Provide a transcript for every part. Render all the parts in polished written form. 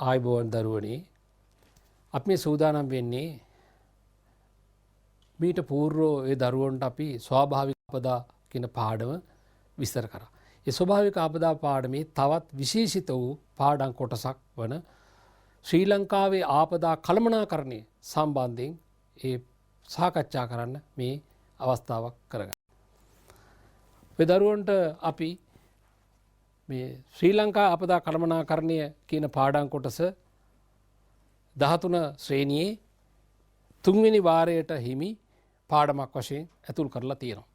ආයුබෝවන් දරුවනේ අපි මේ සූදානම් වෙන්නේ මීට පූර්ව ඒ දරුවන්ට අපි ස්වාභාවික ආපදා කියන පාඩම විස්තර කරා. ඒ ස්වාභාවික ආපදා පාඩමේ තවත් විශේෂිත වූ පාඩම් කොටසක් වන ශ්‍රී ලංකාවේ ආපදා කළමනාකරණය සම්බන්ධයෙන් ඒ සාකච්ඡා කරන්න මේ අවස්ථාවක් කරගන්න. මේ දරුවන්ට අපි මේ ශ්‍රී ලංකා ආපදා කළමනාකරණය කියන පාඩම් කොටස 13 ශ්‍රේණියේ 3 වෙනි වාරයට හිමි පාඩමක් වශයෙන් ඇතුල් කරලා තියෙනවා.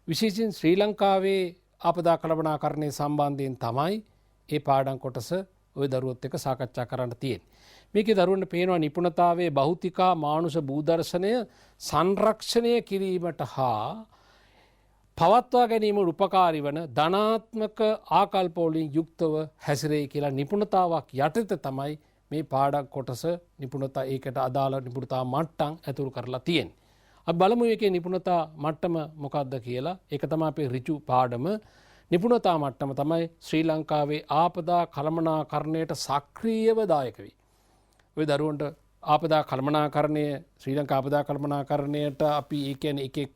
විශේෂයෙන් ශ්‍රී ලංකාවේ ආපදා කළමනාකරණය සම්බන්ධයෙන් තමයි මේ පාඩම් කොටස ওই දරුවොත් එක්ක සාකච්ඡා කරන්න තියෙන්නේ. මේකේ දරුවන්ට පේනවා නිපුණතාවයේ භෞතිකා මානුෂ භූදර්ශනය සංරක්ෂණය කිරීමට හා පවත්වා ගැනීම උපකාරී වන ධනාත්මක ආකල්ප වලින් යුක්තව හැසිරෙයි කියලා නිපුණතාවක් යටතේ තමයි මේ පාඩම් කොටස නිපුණතා ඒකට අදාළ නිපුණතා මට්ටම් ඇතුළු කරලා තියෙන්නේ. අපි බලමු මේකේ නිපුණතා මට්ටම මොකක්ද කියලා. ඒක තමයි අපේ ඍජු පාඩම. නිපුණතා මට්ටම තමයි ශ්‍රී ලංකාවේ ආපදා කළමනාකරණයට සක්‍රියව දායක වෙයි. ඔය දරුවන්ට ආපදා කළමනාකරණය ශ්‍රී ලංකා ආපදා කළමනාකරණයට අපි ඒ කියන්නේ එකේ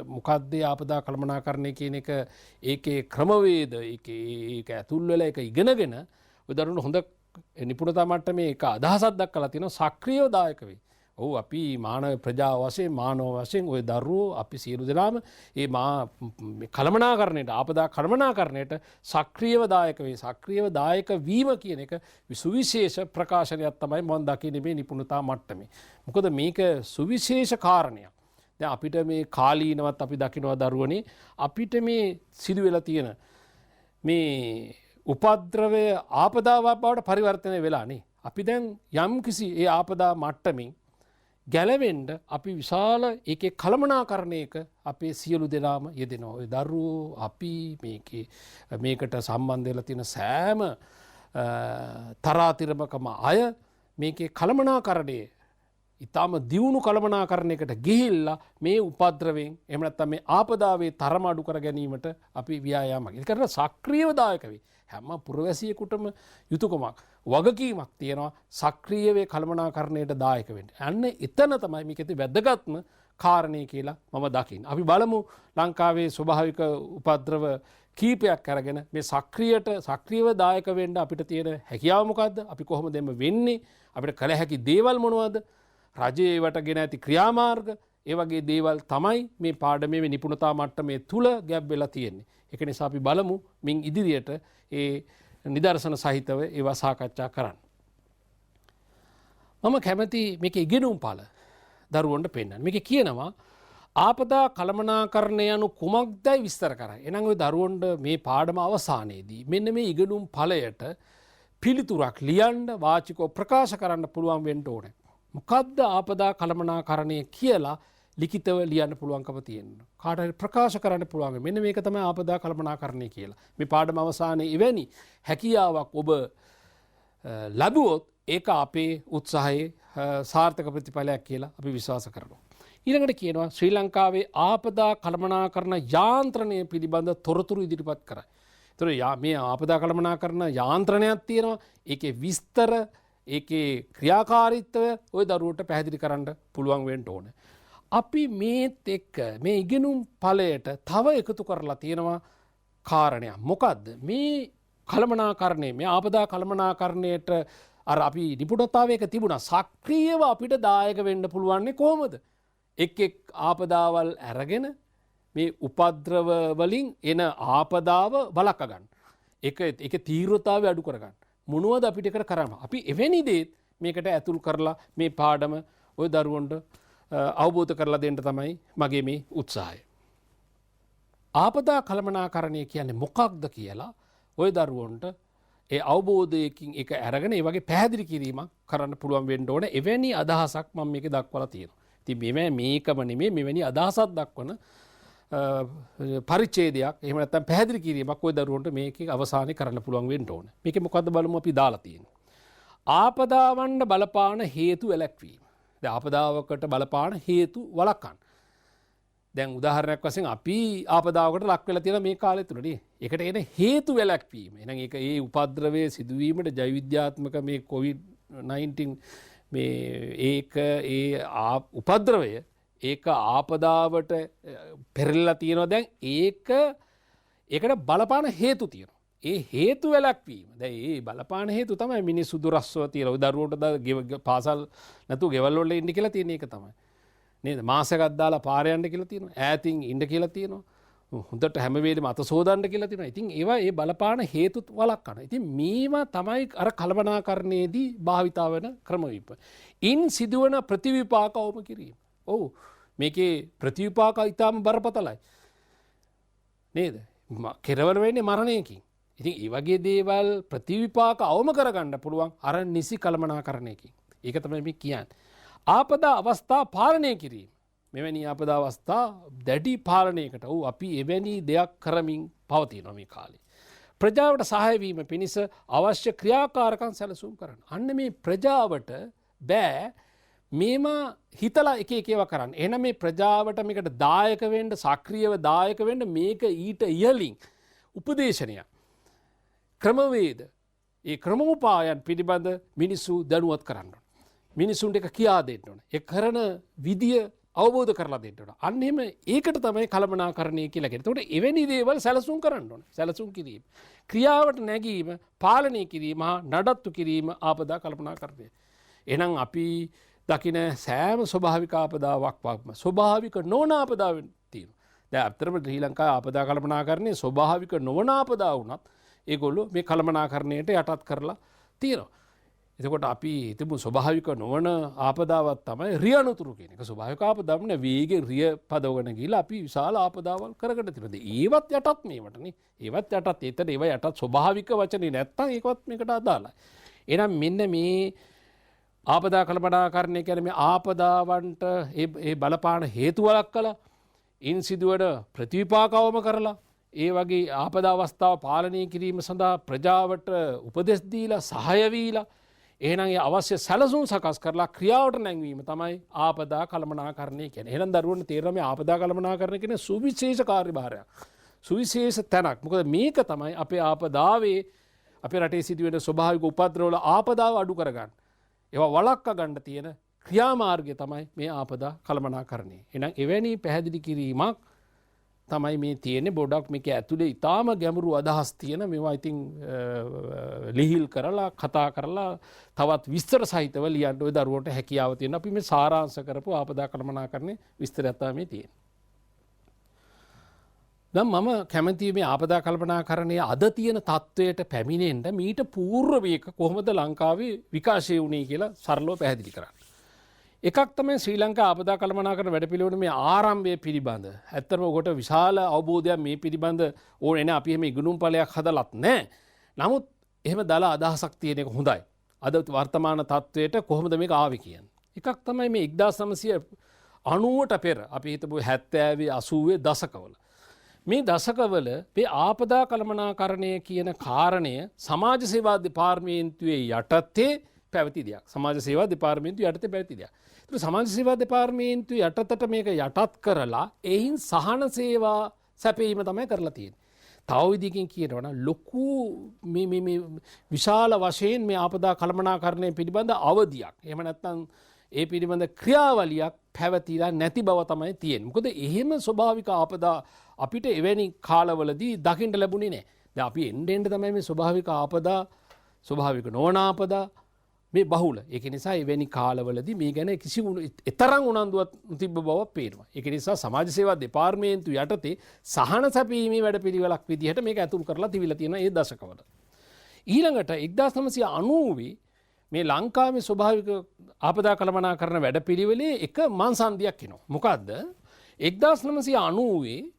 මොකද්ද ආපදා කළමනාකරණය කියන එක ඒකේ ක්‍රමවේද ඒක ඇතුල් වෙලා ඒක ඉගෙනගෙන ඔය දරුවන්ට හොඳ නිපුණතා මට්ටමේ එක අදහසක් දක්වලා තියෙනවා සක්‍රියව දායක වෙයි. ඔව් අපි මානව ප්‍රජාව වශයෙන් මානව වශයෙන් ওই දරුවෝ අපි සියලු දෙනාම මේ කළමනාකරණයට ආපදා කළමනාකරණයට සක්‍රියව දායක වේ. සක්‍රියව දායක වීම කියන එක සුවිශේෂ ප්‍රකාශනයක් තමයි මම දකින්නේ මේ නිපුණතා මට්ටමේ. මොකද මේක සුවිශේෂ කාරණයක්. දැන් අපිට මේ කාලීනවත් අපි දකිනවා දරුවනේ අපිට මේ සිදු වෙලා තියෙන මේ උපද්‍රවය ආපදාවක් බවට පරිවර්තනය වෙලා නේ. අපි දැන් යම්කිසි ඒ ආපදා මට්ටමින් ගැලවෙන්න අපි විශාල ඒකේ කළමනාකරණයක අපේ සියලු දෙනාම යෙදෙනවා. ඒ දරුවෝ අපි මේකට සම්බන්ධ වෙලා තියෙන සෑම තරාතිරමකම අය මේකේ කළමනාකරණයේ ඊටම දියුණු කළමනාකරණයකට ගිහිල්ලා මේ උපද්‍රවයෙන් එහෙම නැත්නම් මේ ආපදාවේ තරම අඩු කර ගැනීමට අපි ව්‍යායාමයක්. ඒක කරලා සක්‍රියව දායක වෙයි. හැම පුරවැසියෙකුටම යුතුයකමක් වගකීමක් තියෙනවා සක්‍රිය වේ කළමනාකරණයට දායක වෙන්න. අන්න එතන තමයි මේකේ වැදගත්ම කාරණේ කියලා මම දකින්නේ. අපි බලමු ලංකාවේ ස්වභාවික උපද්‍රව කීපයක් අරගෙන මේ සක්‍රියව දායක වෙන්න අපිට තියෙන හැකියාව මොකද්ද? අපි කොහොමද එම වෙන්නේ? අපිට කළ හැකි දේවල් මොනවද? රජයේ වටගෙන ඇති ක්‍රියාමාර්ග ඒ වගේ දේවල් තමයි මේ පාඩමේ නිපුණතා මට්ටමේ තුල ගැබ් වෙලා තියෙන්නේ. ඒක නිසා අපි බලමු මින් ඉදිරියට ඒ නිදර්ශන සහිතව ඒවා සාකච්ඡා කරන්න. මම කැමති මේක ඉගෙනුම් ඵල දරුවන්ට පෙන්වන්න. මේක කියනවා ආපදා කළමනාකරණය යනු කුමක්දයි විස්තර කරයි. එහෙනම් ওই දරුවන්ට මේ පාඩම අවසානයේදී මෙන්න මේ ඉගෙනුම් ඵලයට පිළිතුරක් ලියන්න වාචිකව ප්‍රකාශ කරන්න පුළුවන් වෙන්න ඕනේ. මොකද්ද ආපදා කළමනාකරණය කියලා ලිඛිතව ලියන්න පුළුවන්කම තියෙනවා. කාට හරි ප්‍රකාශ කරන්න පුළුවන්. මෙන්න මේක තමයි ආපදා කළමනාකරණය කියලා. මේ පාඩම අවසානයේ එවැනි හැකියාවක් ඔබ ලැබුවොත් ඒක අපේ උත්සාහයේ සාර්ථක ප්‍රතිඵලයක් කියලා අපි විශ්වාස කරනවා. ඊළඟට කියනවා ශ්‍රී ලංකාවේ ආපදා කළමනාකරණ යාන්ත්‍රණය පිළිබඳ තොරතුරු ඉදිරිපත් කරයි. ඒතර මේ ආපදා කළමනාකරණ යාන්ත්‍රණයක් තියෙනවා. ඒකේ විස්තර ඒකේ ක්‍රියාකාරීත්වය ওই දරුවන්ට පැහැදිලි කරන්න පුළුවන් වෙන්න ඕනේ. අපි මේත් එක්ක මේ ඉගෙනුම් ඵලයට තව එකතු කරලා තියෙනවා කාරණයක්. මොකද්ද? මේ කළමනාකරණය මේ ආපදා කළමනාකරණයට අර අපි නිපුණතාවයක තිබුණා සක්‍රියව අපිට දායක වෙන්න පුළුවන්නේ කොහොමද? එක් ආපදාවල් අරගෙන මේ උපද්‍රව වලින් එන ආපදාව වළක්වා ගන්න. ඒක තීව්‍රතාවය අඩු කර ගන්න. මොනවද අපිට එකට කරන්න? අපි එවැනි දේත් මේකට ඇතුල් කරලා මේ පාඩම ওই දරුවන්ට අවබෝධ කරලා දෙන්න තමයි මගේ මේ උත්සාහය. ආපදා කළමනාකරණය කියන්නේ මොකක්ද කියලා ওই දරුවන්ට ඒ අවබෝධයකින් ඒක අරගෙන ඒ වගේ පැහැදිලි කිරීමක් කරන්න පුළුවන් වෙන්න ඕනේ. එවැනි අදහසක් මම මේකේ දක්වලා තියෙනවා. ඉතින් මේකම නෙමෙයි මෙවැනි අදහසක් දක්වන පරිච්ඡේදයක් එහෙම නැත්නම් පැහැදිලි කිරීමක් ওই දරුවන්ට මේකේ අවසානයේ කරන්න පුළුවන් වෙන්න ඕනේ. මේකේ මොකද්ද බලමු අපි දාලා තියෙන්නේ. ආපදාවන්ට බලපාන හේතු වැළැක්වීම. දැන් ආපදාවකට බලපාන හේතු වළක්වන්න. දැන් උදාහරණයක් වශයෙන් අපි ආපදාවකට ලක් වෙලා තියෙන මේ කාලය තුලදී ඒකට එන හේතු වැළැක්වීම. එහෙනම් ඒක ඒ උපද්‍රවයේ සිදුවීමට ජෛව විද්‍යාත්මක මේ කොවිඩ් COVID-19 මේ ඒක උපද්‍රවය ඒක ආපදාවට පෙරලලා තියෙනවා. දැන් ඒකට බලපාන හේතු තියෙනවා. ඒ හේතු වැළැක්වීම. දැන් ඒ බලපාන හේතු තමයි මිනිස්සු දුරස්ව තියලා දරුවන්ට පාසල් නැතුව ගෙවල් වල ඉන්න කියලා තියෙන එක තමයි. නේද? මාසයක් දාලා පාර යන්න කියලා තියෙනවා. ඈතින් ඉන්න කියලා තියෙනවා. හොඳට හැම වෙලෙම අත සෝදන්න කියලා තියෙනවා. ඉතින් ඒවා ඒ බලපාන හේතුත් වළක්වන. ඉතින් මේවා තමයි අර කළමනාකරණයේදී භාවිතා වෙන ක්‍රමවිප. ඉන් සිදුවන ප්‍රතිවිපාක අවම කිරීම. ඔව් මේකේ ප්‍රතිවිපාක ඊටාම බරපතලයි. නේද? කෙරවල වෙන්නේ මරණයකින්. ඉතින් ඒ වගේ දේවල් ප්‍රතිවිපාක අවම කරගන්න පුළුවන් අර නිසි කළමනාකරණයකින්. ඒක තමයි මේ කියන්නේ. ආපදා අවස්ථා පාලනය කිරීම. මෙවැනි ආපදා අවස්ථා දැඩි පාලනයකට අපි එවැනි දෙයක් කරමින් පවතිනවා මේ කාලේ. ප්‍රජාවට සහාය වීම පිණිස අවශ්‍ය ක්‍රියාකාරකම් සැලසුම් කරන්න. අන්න මේ ප්‍රජාවට බෑ මේවා හිතලා එක ඒවා කරන්න. එහෙනම් මේ ප්‍රජාවට මේකට දායක වෙන්න, සක්‍රියව දායක වෙන්න මේක ඊට ඉහළින් උපදේශනයක්. ක්‍රමවේද ඒ ක්‍රමෝපායන් පිළිබඳ මිනිස්සු දැනුවත් කරන්න ඕන. මිනිසුන්ට එක කියා දෙන්න ඕන. ඒ කරන විදිය අවබෝධ කරලා දෙන්න ඕන. අන්න එහෙම ඒකට තමයි කළමනාකරණය කියලා කියන්නේ. ඒකට එවැනි දේවල් සැලසුම් කරන්න ඕන. සැලසුම් කිරීම. ක්‍රියාවට නැගීම, පාලනය කිරීම, නඩත්තු කිරීම ආපදා කළමනාකරණය. එහෙනම් අපි දකින සෑම ස්වභාවික ආපදාවක් වක්ම ස්වභාවික නොවන ආපදාවෙන් තියෙනවා. දැන් අත්‍තරම ශ්‍රී ලංකාවේ ආපදා කළමනාකරණය ස්වභාවික නොවන ආපදා වුණත් ඒගොල්ලෝ මේ කළමනාකරණයට යටත් කරලා තියෙනවා. එතකොට අපි හිතමු ස්වභාවික නොවන ආපදාවක් තමයි රිය අනතුරු කියන එක. ස්වභාවික ආපදාවක් නේ වේගෙන් රිය පදවගෙන ගිහලා අපි විශාල ආපදාවල් කරගෙන තියෙනවා. ඒවත් යටත් මේවටනේ. ඒවත් යටත් ඒතර ඒව යටත් ස්වභාවික වචනේ නැත්තම් ඒකවත් මේකට අදාළයි. එහෙනම් මෙන්න මේ ආපදා කළමනාකරණය කියන්නේ මේ ආපදාවන්ට ඒ බලපාන හේතු වළක්වලා ඉන් සිදුවන ප්‍රතිවිපාකවම කරලා ඒ වගේ ආපදා අවස්ථාව පාලනය කිරීම සඳහා ප්‍රජාවට උපදෙස් දීලා සහාය වීලා එහෙනම් ඒ අවශ්‍ය සැලසුම් සකස් කරලා ක්‍රියාවට නැංවීම තමයි ආපදා කළමනාකරණය කියන්නේ. එහෙනම් දරුවන්ට තේරෙනවා මේ ආපදා කළමනාකරණය කියන්නේ සුවිශේෂ කාර්යභාරයක්. සුවිශේෂ තැනක්. මොකද මේක තමයි අපේ ආපදාවේ අපේ රටේ සිදුවෙන ස්වභාවික උපද්‍රවවල ආපදාව අඩු කරගන්න. ඒවා වළක්වා ගන්න තියෙන ක්‍රියාමාර්ගය තමයි මේ ආපදා කළමනාකරණය. එහෙනම් එවැනි පැහැදිලි කිරීමක් තමයි මේ තියෙන්නේ. බොඩක් මේක ඇතුලේ ඊටාම ගැඹුරු අදහස් තියෙන මේවා ඉතින් ලිහිල් කරලා කතා කරලා තවත් විස්තර සහිතව ලියන්න ඔය දරුවන්ට හැකියාව තියෙන. අපි මේ සාරාංශ කරපු ආපදා කළමනාකරණේ විස්තරය තමයි තියෙන්නේ. දැන් මම කැමතියි මේ ආපදා කළමනාකරණයේ අද තියෙන තත්වයට පැමිණෙන්න මීට పూర్ව මේක කොහොමද ලංකාවේ විකාශය වුණේ කියලා සරලව පැහැදිලි කරන්න. එකක් තමයි ශ්‍රී ලංකා ආපදා කළමනාකරණ වැඩපිළිවෙල මේ ආරම්භය පිළිබඳ. ඇත්තටම ඔකට විශාල අවබෝධයක් මේ පිළිබඳ ඕනේ නැහැ. අපි එහෙම ඉගෙනුම් ඵලයක් හදලත් නැහැ. නමුත් එහෙම දාලා අදහසක් තියෙන එක හොඳයි. අද වර්තමාන තත්වයට කොහොමද මේක ආවේ කියන්නේ. එකක් තමයි මේ 1990ට පෙර අපි හිතමු 70 80 දශකවල. මේ දශකවල මේ ආපදා කළමනාකරණය කියන කාරණය සමාජ සේවා දෙපාර්තමේන්තුවේ යටතේ පැවති දෙයක්. සමාජ සේවා දෙපාර්තමේන්තුව යටතේ පැවති දෙයක්. ඒක සමාජ සේවා දෙපාර්තමේන්තුව යටතට මේක යටත් කරලා එයින් සහන සේවා සැපීම තමයි කරලා තියෙන්නේ. තව විදිහකින් කියනවා නම් ලොකු මේ විශාල වශයෙන් මේ ආපදා කළමනාකරණය පිළිබඳ අවධියක්. එහෙම නැත්නම් ඒ පිළිබඳ ක්‍රියාවලියක් පැවතිලා නැති බව තමයි තියෙන්නේ. මොකද එහෙම ස්වභාවික ආපදා අපිට එවැනි කාලවලදී දකින්න ලැබුණේ නැහැ. දැන් අපි එන්න තමයි මේ ස්වභාවික ආපදා ස්වභාවික නොවන ආපදා මේ බහුල. ඒක නිසා එවැනි කාලවලදී මේ ගැන කිසි තරම් උනන්දුවක් තිබ්බ බවක් පේනවා. ඒක නිසා සමාජ සේවා දෙපාර්තමේන්තුව යටතේ සහන සැපීමේ වැඩපිළිවෙලක් විදිහට මේක ඇතුල් කරලා තිබිලා තියෙනවා ඒ දශකවල. ඊළඟට 1990 මේ ලංකාවේ ස්වභාවික ආපදා කළමනාකරණ වැඩපිළිවෙලේ එක මංසන්දියක් එනවා. මොකද්ද? 1990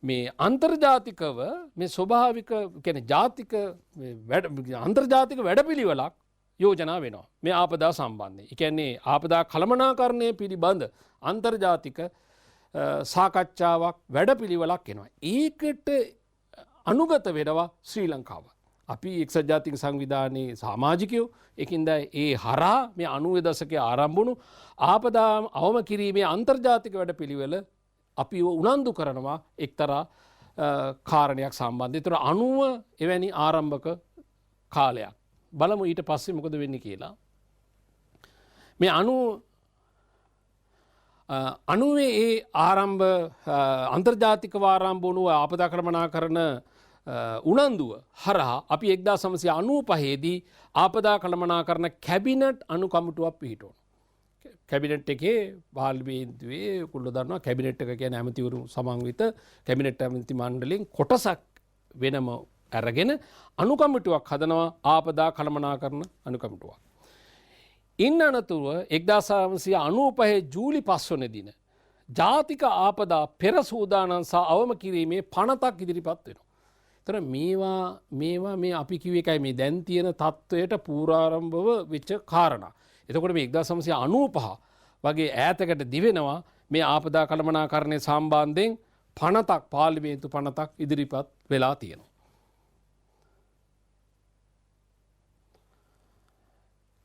මේ අන්තර්ජාතිකව මේ ස්වභාවික කියන්නේ ජාතික අන්තර්ජාතික වැඩපිළිවෙලක් යෝජනා වෙනවා මේ ආපදා සම්බන්ධයෙන්. ඒ කියන්නේ ආපදා කළමනාකරණය පිළිබඳ අන්තර්ජාතික සාකච්ඡාවක් වැඩපිළිවෙලක් එනවා. ඒකට අනුගත වෙනවා ශ්‍රී ලංකාව. අපි එක්සත් ජාතික සංවිධානයේ සමාජිකයෝ ඒකින්ද ඒ හරහා මේ 90 දශකයේ ආරම්භ වුණු ආපදා අවම කිරීමේ අන්තර්ජාතික වැඩපිළිවෙල අපි උනන්දු කරනවා එක්තරා කාරණයක් සම්බන්ධයෙන්. ඒතර 90 එවැනි ආරම්භක කාලයක්. බලමු ඊට පස්සේ මොකද වෙන්නේ කියලා. මේ අනුවේ ඒ ආරම්භ අන්තර්ජාතික ආරම්භ වුණු ආපදා කළමනාකරණ උනන්දුව හරහා අපි 1995 දී ආපදා කළමනාකරණ කැබිනට් අනුකමිටුවක් පිහිටුවනවා. කැබිනට් එකේ පාර්ලිමේන්තුවේ කුල්ල දන්නවා කැබිනට් එක කියන්නේ ඇමතිවරු සමන්විත කැබිනට් ඇමති මණ්ඩලයෙන් කොටසක් වෙනම අරගෙන අනුකමිටුවක් හදනවා ආපදා කළමනාකරණ අනුකමිටුවක්. ඉන්න අනතුරුව 1995 ජූලි 5 වන දින ජාතික ආපදා පෙර සූදානම් සහ අවම කිරීමේ පනතක් ඉදිරිපත් වෙනවා. ඒතර මේවා මේ අපි කිව්ව එකයි මේ දැන් තියෙන තත්වයට පූර්වාරම්භව වෙච්ච කාරණා. එතකොට මේ 1995 වගේ ඈතකට දිවෙනවා මේ ආපදා කළමනාකරණය සම්බන්ධයෙන් පනතක් පාර්ලිමේන්තු පනතක් ඉදිරිපත් වෙලා තියෙනවා.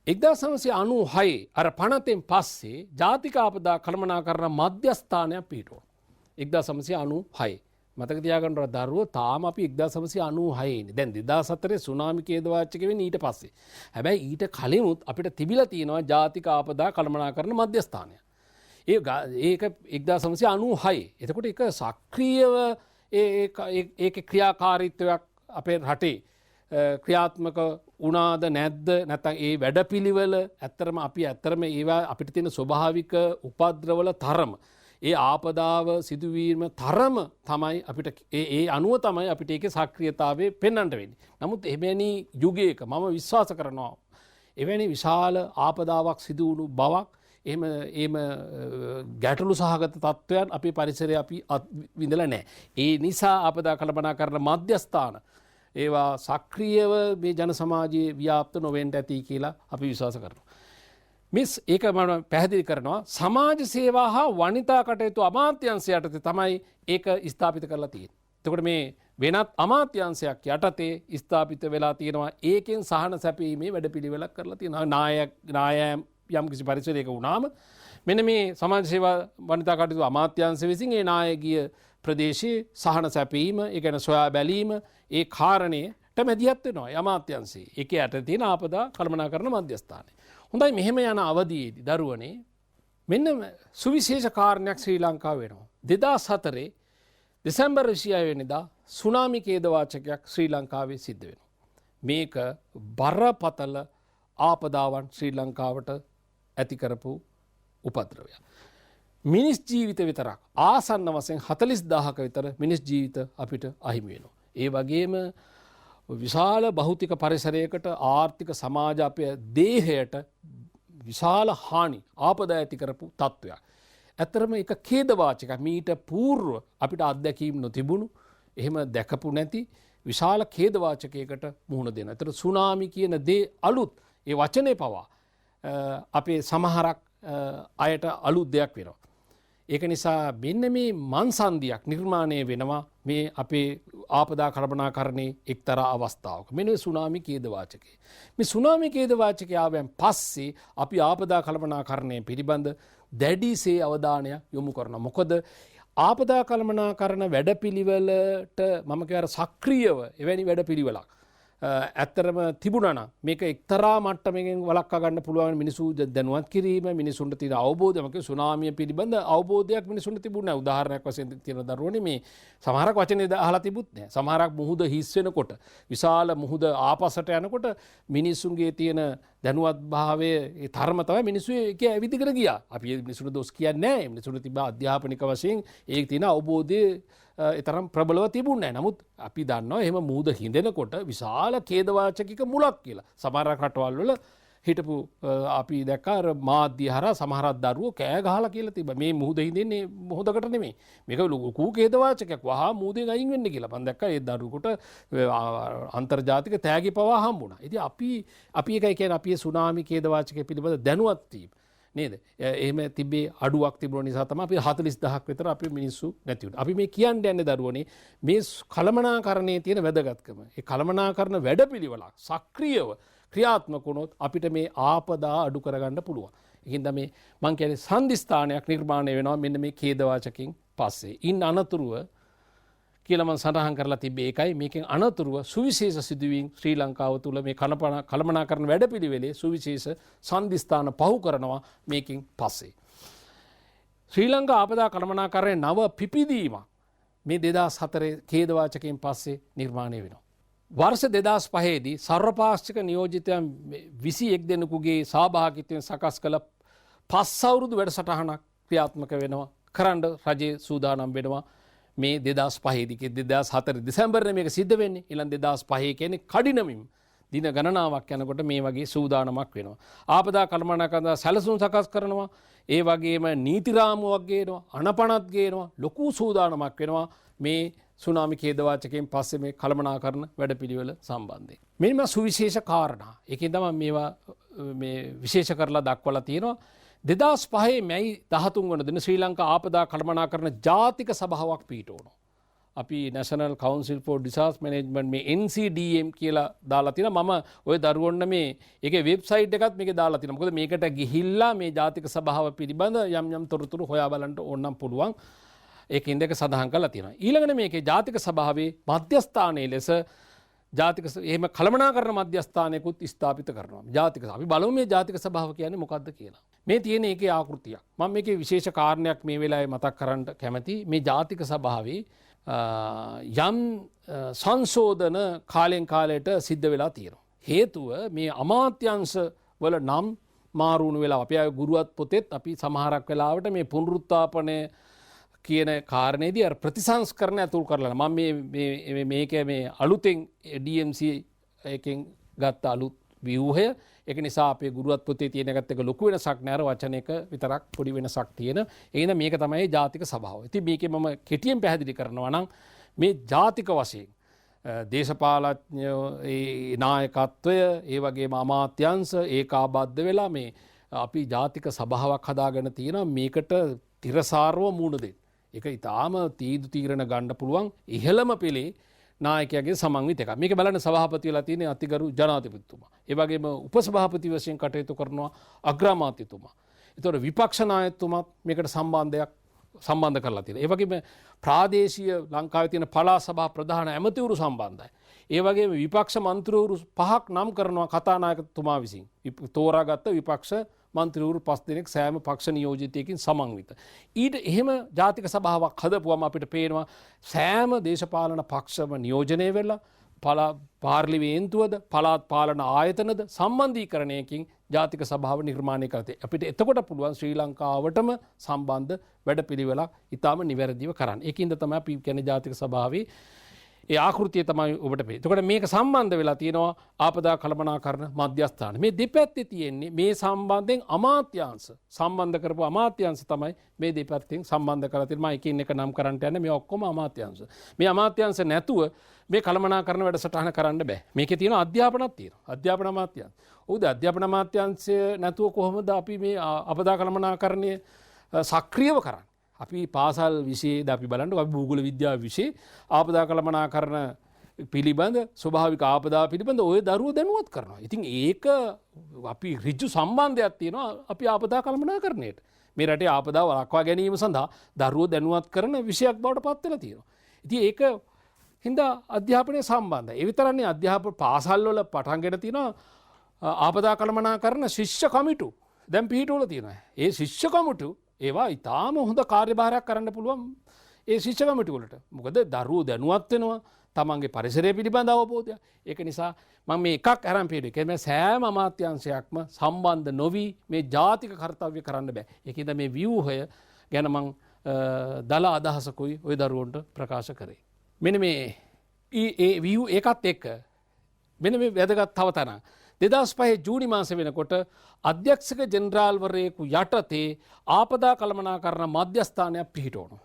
එක්දාසමසය 96 අර පනතෙන් පස්සේ ජාතික ආපදා කළමනාකරණ මධ්‍යස්ථානයක් පිහිටුවා. 1996 මතක තියාගන්න දරුවෝ තාම අපි 1996 ඉන්නේ. දැන් 2004 සුනාමි ඛේදවාචක වෙන්නේ ඊට පස්සේ. හැබැයි ඊට කලිනුත් අපිට තිබිලා තියෙනවා ජාතික ආපදා කළමනාකරණ මධ්‍යස්ථානය. ඒක 1996. එතකොට ඒක සක්‍රියව ඒක ක්‍රියාකාරීත්වයක් අපේ රටේ ක්‍රියාත්මක වුණාද නැද්ද නැත්නම් ඒ වැඩපිළිවෙල ඇත්තරම ඒවා අපිට තියෙන ස්වභාවික උපද්‍රවල තරම ඒ ආපදාව සිදුවීම තරම තමයි අපිට ඒ අනුව තමයි අපිට ඒකේ සක්‍රියතාවය පෙන්වන්න වෙන්නේ. නමුත් එවැනි යුගයක මම විශ්වාස කරනවා එවැනි විශාල ආපදාවක් සිදු වුණු බවක් එහෙම ගැටලු සහගත තත්ත්වයන් අපේ පරිසරයේ අපි විඳලා නැහැ. ඒ නිසා ආපදා කළමනාකරණ මධ්‍යස්ථාන ඒවා සක්‍රියව මේ ජන සමාජයේ ව්‍යාප්ත නොවෙන්න ඇති කියලා අපි විශ්වාස කරනවා. මිස් ඒක මම පැහැදිලි කරනවා සමාජ සේවා හා වනිතා කටයුතු අමාත්‍යාංශය යටතේ තමයි ඒක ස්ථාපිත කරලා තියෙන්නේ. එතකොට මේ වෙනත් අමාත්‍යාංශයක් යටතේ ස්ථාපිත වෙලා තියෙනවා ඒකෙන් සහන සැපීමේ වැඩපිළිවෙලක් කරලා තියෙනවා. නායම් යම් කිසි පරිසරයක වුණාම මෙන්න මේ සමාජ සේවා වනිතා කටයුතු අමාත්‍යාංශය විසින් ඒ නායකීය ප්‍රදේශයේ සහන සැපීම, ඒ කියන්නේ සොයා බැලීම ඒ කාරණයට මැදිහත් වෙනවා අමාත්‍යාංශයේ. ඒකේ යට තියෙන ආපදා කළමනාකරණ මධ්‍යස්ථානය. හොඳයි මෙහෙම යන අවධියේදී දරුවනේ මෙන්න සුවිශේෂ කාරණයක් ශ්‍රී ලංකාව වෙනවා. 2004 දෙසැම්බර් 26 වෙනිදා සුනාමි ඛේදවාචකයක් ශ්‍රී ලංකාවේ සිද්ධ වෙනවා. මේක බරපතල ආපදාවන් ශ්‍රී ලංකාවට ඇති කරපු උපද්‍රවයක්. මිනිස් ජීවිත විතරක් ආසන්න වශයෙන් 40000ක විතර මිනිස් ජීවිත අපිට අහිමි වෙනවා. ඒ වගේම විශාල භෞතික පරිසරයකට ආර්ථික සමාජ අපේ දේහයට විශාල හානි ආපදා ඇති කරපු තත්ත්වයක්. ඇත්තරම එක ඛේදවාචකයක්. මීට పూర్ව අපිට අත්දැකීම් නොතිබුණු එහෙම දැකපු නැති විශාල ඛේදවාචකයකට මුහුණ දෙන. ඒතර සුනාමි කියන දේ අලුත් ඒ වචනේ පවා අපේ සමහරක් අයට අලුත් දෙයක් වෙනවා. ඒක නිසා මෙන්න මේ මන්සන්දියක් නිර්මාණය වෙනවා මේ අපේ ආපදා කළමනාකරණයේ එක්තරා අවස්ථාවක. මෙන්න සුනාමි ඛේදවාචකය. මේ සුනාමි ඛේදවාචකය ආවෙන් පස්සේ අපි ආපදා කළමනාකරණය පිළිබඳ දැඩිසේ අවධානය යොමු කරනවා. මොකද ආපදා කළමනාකරණ වැඩපිළිවෙලට මම කියවර සක්‍රියව එවැනි වැඩපිළිවෙලක් ඇත්තරම තිබුණා නම් මේක එක්තරා මට්ටමකින් වළක්වා ගන්න පුළුවන් මිනිසු දැනුවත් කිරීම මිනිසුන්ට තියෙන අවබෝධය මොකද සුනාමිය පිළිබඳ අවබෝධයක් මිනිසුන්ට තිබුණේ නැහැ. උදාහරණයක් වශයෙන් තියෙන දරුවනේ මේ සමහරක් වචනේ අහලා තිබුත් නැහැ. සමහරක් මුහුද හිස් වෙනකොට විශාල මුහුද ආපසට යනකොට මිනිසුන්ගේ තියෙන දැනුවත් භාවයේ ඒ තරම තමයි මිනිස්සු ඒකේ ඇවිදගෙන ගියා. අපි මිනිසුන්ට දොස් කියන්නේ නැහැ. මිනිසුන්ට තිබ්බ අධ්‍යාපනික වශයෙන් ඒක තියෙන අවබෝධයේ තරම් ප්‍රබලව තිබුණේ නැහැ. නමුත් අපි දන්නවා එහෙම මුහුද හිඳෙනකොට විශාල ඛේදවාචකික මුලක් කියලා. සමහර රටවල් වල හිටපු අපි දැක්කා අර මාධ්‍ය හරහා සමහරක් දරුවෝ කෑ ගහලා කියලා තිබ්බා. මේ මුහුද හිඳෙන්නේ මොහොතකට නෙමෙයි. මේක ලොකු ඛේදවාචකයක්. වහා මුහුදෙන් අයින් වෙන්න කියලා. මම දැක්කා ඒ දරුවෙකුට අන්තර්ජාතික තෑගි පවා හම්බුණා. ඉතින් අපි ඒකයි කියන්නේ අපි සුනාමි ඛේදවාචකය පිළිබඳ දැනුවත් වීම. නේද? එහෙම තිබේ අඩුවක් තිබුණ නිසා තමයි අපි 40000ක් විතර අපේ මිනිස්සු නැති වුණා. අපි මේ කියන්න යන්නේ දරුවනේ මේ කළමනාකරණයේ තියෙන වැදගත්කම. ඒ කළමනාකරණ වැඩපිළිවෙලක් සක්‍රියව ක්‍රියාත්මක වුණොත් අපිට මේ ආපදා අඩු කරගන්න පුළුවන්. ඒකින්ද මේ මං කියන්නේ සම්දිස්ථානයක් නිර්මාණය වෙනවා මෙන්න මේ ඛේදවාචකෙන් පස්සේ. ඉන් අනතුරුව කියලා මම සඳහන් කරලා තිබ්බේ ඒකයි. මේකෙන් අනතුරුව සුවිශේෂ සිදුවීම් ශ්‍රී ලංකාව තුළ මේ කළමනාකරණ වැඩපිළිවෙලේ සුවිශේෂ සන්ධිස්ථාන පහු කරනවා මේකෙන් පස්සේ. ශ්‍රී ලංකා ආපදා කළමනාකරණයේ නව පිපිදීමක් මේ 2004 ඛේදවාචකයෙන් පස්සේ නිර්මාණය වෙනවා. වර්ෂ 2005 දී සර්වපාක්ෂික නියෝජිතයන් 21 දෙනෙකුගේ සහභාගීත්වයෙන් සකස් කළ 5 අවුරුදු වැඩසටහනක් ක්‍රියාත්මක වෙනවා. කරන්න රජයේ සූදානම් වෙනවා. මේ 2005 දී 2004 දෙසැම්බරේ මේක සිද්ධ වෙන්නේ. ඊළඟ 2005 කියන්නේ කඩිනමින් දින ගණනාවක් යනකොට මේ වගේ සූදානමක් වෙනවා. ආපදා කළමනාකරණ සැලසුම් සකස් කරනවා. ඒ වගේම නීති රාමුවක් ගේනවා, අනපනත් ගේනවා, ලොකු සූදානමක් වෙනවා මේ සුනාමි ඛේදවාචකයෙන් පස්සේ මේ කළමනාකරණ වැඩපිළිවෙල සම්බන්ධයෙන්. මෙන්න සුවිශේෂ කාරණා. ඒකෙන් තමයි මේවා මේ විශේෂ කරලා දක්වලා තියෙනවා. 2005 මැයි 13 වන දින ශ්‍රී ලංකා ආපදා කළමනාකරණ ජාතික සභාවක් පිහිටවනවා. අපි National Council for Disaster Management මේ NCDM කියලා දාලා තියෙනවා. මම ওই දරුවොන්න මේ ඒකේ වෙබ්සයිට් එකත් මේකේ දාලා තියෙනවා. මොකද මේකට ගිහිල්ලා මේ ජාතික සභාව පිළිබඳ යම් තොරතුරු හොයා බලන්න ඕනම් පුළුවන්. ඒක ඉන්දක සඳහන් කරලා තියෙනවා. ඊළඟට මේකේ ජාතික සභාවේ මධ්‍යස්ථානයේ ලෙස ජාතික එහෙම කළමනාකරණ මධ්‍යස්ථානයකුත් ස්ථාපිත කරනවා. ජාතික අපි බලමු මේ ජාතික සභාව කියන්නේ මොකක්ද කියලා. මේ තියෙන ඒකේ ආකෘතියක්. මම මේකේ විශේෂ කාරණයක් මේ වෙලාවේ මතක් කරන්න කැමතියි. මේ ජාතික සභාවේ යම් සංශෝධන කාලෙන් කාලයට සිද්ධ වෙලා තියෙනවා. හේතුව මේ අමාත්‍යංශ වල නම් මාරුණු වෙලා අපි ආයේ ගුරුවත් පොතෙත් අපි සමහරක් වෙලාවට මේ පුනරුත්ථාපනය කියන කාරණේදී අර ප්‍රතිසංස්කරණ ඇතුල් කරලා මම මේක මේ අලුතෙන් DMC එකෙන් ගත්ත අලුත් ව්‍යුහය. ඒක නිසා අපේ ගුරුවත් පොතේ තියෙන එකත් එක ලොකු වෙනසක් නෑ. අර වචනයක විතරක් පොඩි වෙනසක් තියෙන. ඒ නිසා මේක තමයි ජාතික සභාව. ඉතින් මේකේ මම කෙටියෙන් පැහැදිලි කරනවා නම් මේ ජාතික වශයෙන් දේශපාලඥයෝ ඒ නායකත්වය ඒ වගේම අමාත්‍යංශ ඒකාබද්ධ වෙලා මේ අපි ජාතික සභාවක් හදාගෙන තියෙනවා මේකට තිරසාරව මුණ දෙන්න. ඒක ඊටාම තීරණ ගන්න පුළුවන් ඉහළම පෙළේ නායකයාගේ සමන්විත එකක්. මේක බලන්න සභාපති වෙලා තියෙන අතිගරු ජනාධිපතිතුමා. ඒ වගේම උපසභාපති වශයෙන් කටයුතු කරනවා අග්‍රාමාත්‍යතුමා. ඒතකොට විපක්ෂ නායකතුමාත් මේකට සම්බන්ධ කරලා තියෙනවා. ඒ වගේම ප්‍රාදේශීය ලංකාවේ තියෙන පළාත් සභා ප්‍රධාන ඇමතිවරු සම්බන්ධයි. ඒ වගේම විපක්ෂ මන්ත්‍රීවරු 5ක් නම් කරනවා කතානායකතුමා විසින්. තෝරාගත්ත විපක්ෂ මන්ත්‍රීවරු 5 දෙනෙක් සෑම පක්ෂ නියෝජිතයකින් සමන්විත. ඊට එහෙම ජාතික සභාවක් හදපුවම අපිට පේනවා සෑම දේශපාලන පක්ෂම නියෝජනය වෙලා පාර්ලිමේන්තුවද පළාත් පාලන ආයතනද සම්බන්ධීකරණයකින් ජාතික සභාව නිර්මාණය කරතේ. අපිට එතකොට පුළුවන් ශ්‍රී ලංකාවටම සම්බන්ධ වැඩපිළිවෙලක් ඉතාම නිවැරදිව කරන්න. ඒකින්ද තමයි අපි කියන්නේ ජාතික සභාවේ ඒ ආකෘතිය තමයි ඔබට පේන්නේ. එතකොට මේක සම්බන්ධ වෙලා තියෙනවා ආපදා කළමනාකරණ මධ්‍යස්ථාන. මේ දෙපැත්තේ තියෙන්නේ මේ සම්බන්ධයෙන් අමාත්‍යාංශ සම්බන්ධ කරපු අමාත්‍යාංශ තමයි මේ දෙපැත්තෙන් සම්බන්ධ කරලා තියෙන්නේ. මම එකින් එක නම් කරන්නට යන්නේ මේ ඔක්කොම අමාත්‍යාංශ. මේ අමාත්‍යාංශ නැතුව මේ කළමනාකරණ වැඩසටහන කරන්න බෑ. මේකේ තියෙන අධ්‍යාපනයක් තියෙනවා. අධ්‍යාපන අමාත්‍යාංශ. ඔව්ද අධ්‍යාපන අමාත්‍යාංශය නැතුව කොහොමද අපි මේ ආපදා කළමනාකරණය සක්‍රියව කරන්නේ? අපි පාසල් විෂයේද අපි බලන්න අපි භූගෝල විද්‍යාව විෂයේ ආපදා කළමනාකරණ පිළිබඳ ස්වභාවික ආපදා පිළිබඳ ඔය දරුවෝ දැනුවත් කරනවා. ඉතින් ඒක අපි ඍජු සම්බන්ධයක් තියෙනවා අපි ආපදා කළමනාකරණයට. මේ රටේ ආපදා වළක්වා ගැනීම සඳහා දරුවෝ දැනුවත් කරන විෂයක් බවට පත් වෙලා තියෙනවා. ඉතින් ඒක හින්දා අධ්‍යාපනය සම්බන්ධයි. ඒ විතරන්නේ අධ්‍යාපන පාසල් වල පටන්ගෙන තියෙනවා ආපදා කළමනාකරණ ශිෂ්‍ය කමිටු දැන් පිහිටවල තියෙනවා. ඒ ශිෂ්‍ය කමිටු ඒවා ඉතාම හොඳ කාර්යභාරයක් කරන්න පුළුවන් ඒ ශිෂ්‍ය කමිටු වලට. මොකද දරුවෝ දැනුවත් වෙනවා තමන්ගේ පරිසරය පිළිබඳ අවබෝධය. ඒක නිසා මම මේ එකක් අරන් පිළිදෙ. ඒ කියන්නේ සෑම අමාත්‍යාංශයක්ම සම්බන්ධ නොවි මේ ජාතික කර්තව්‍ය කරන්න බෑ. ඒකින්ද මේ ව්‍යුහය ගැන මම දල අදහසකුයි ওই දරුවන්ට ප්‍රකාශ කරේ. මෙන්න මේ ඒ ව්‍යුහ එකත් එක්ක මෙන්න මේ වැදගත් තව තැනක් 2005 ජූනි මාස වෙනකොට අධ්‍යක්ෂක ජෙනරාල්වරයෙකු යටතේ ආපදා කළමනාකරණ මධ්‍යස්ථානයක් පිහිටවනවා.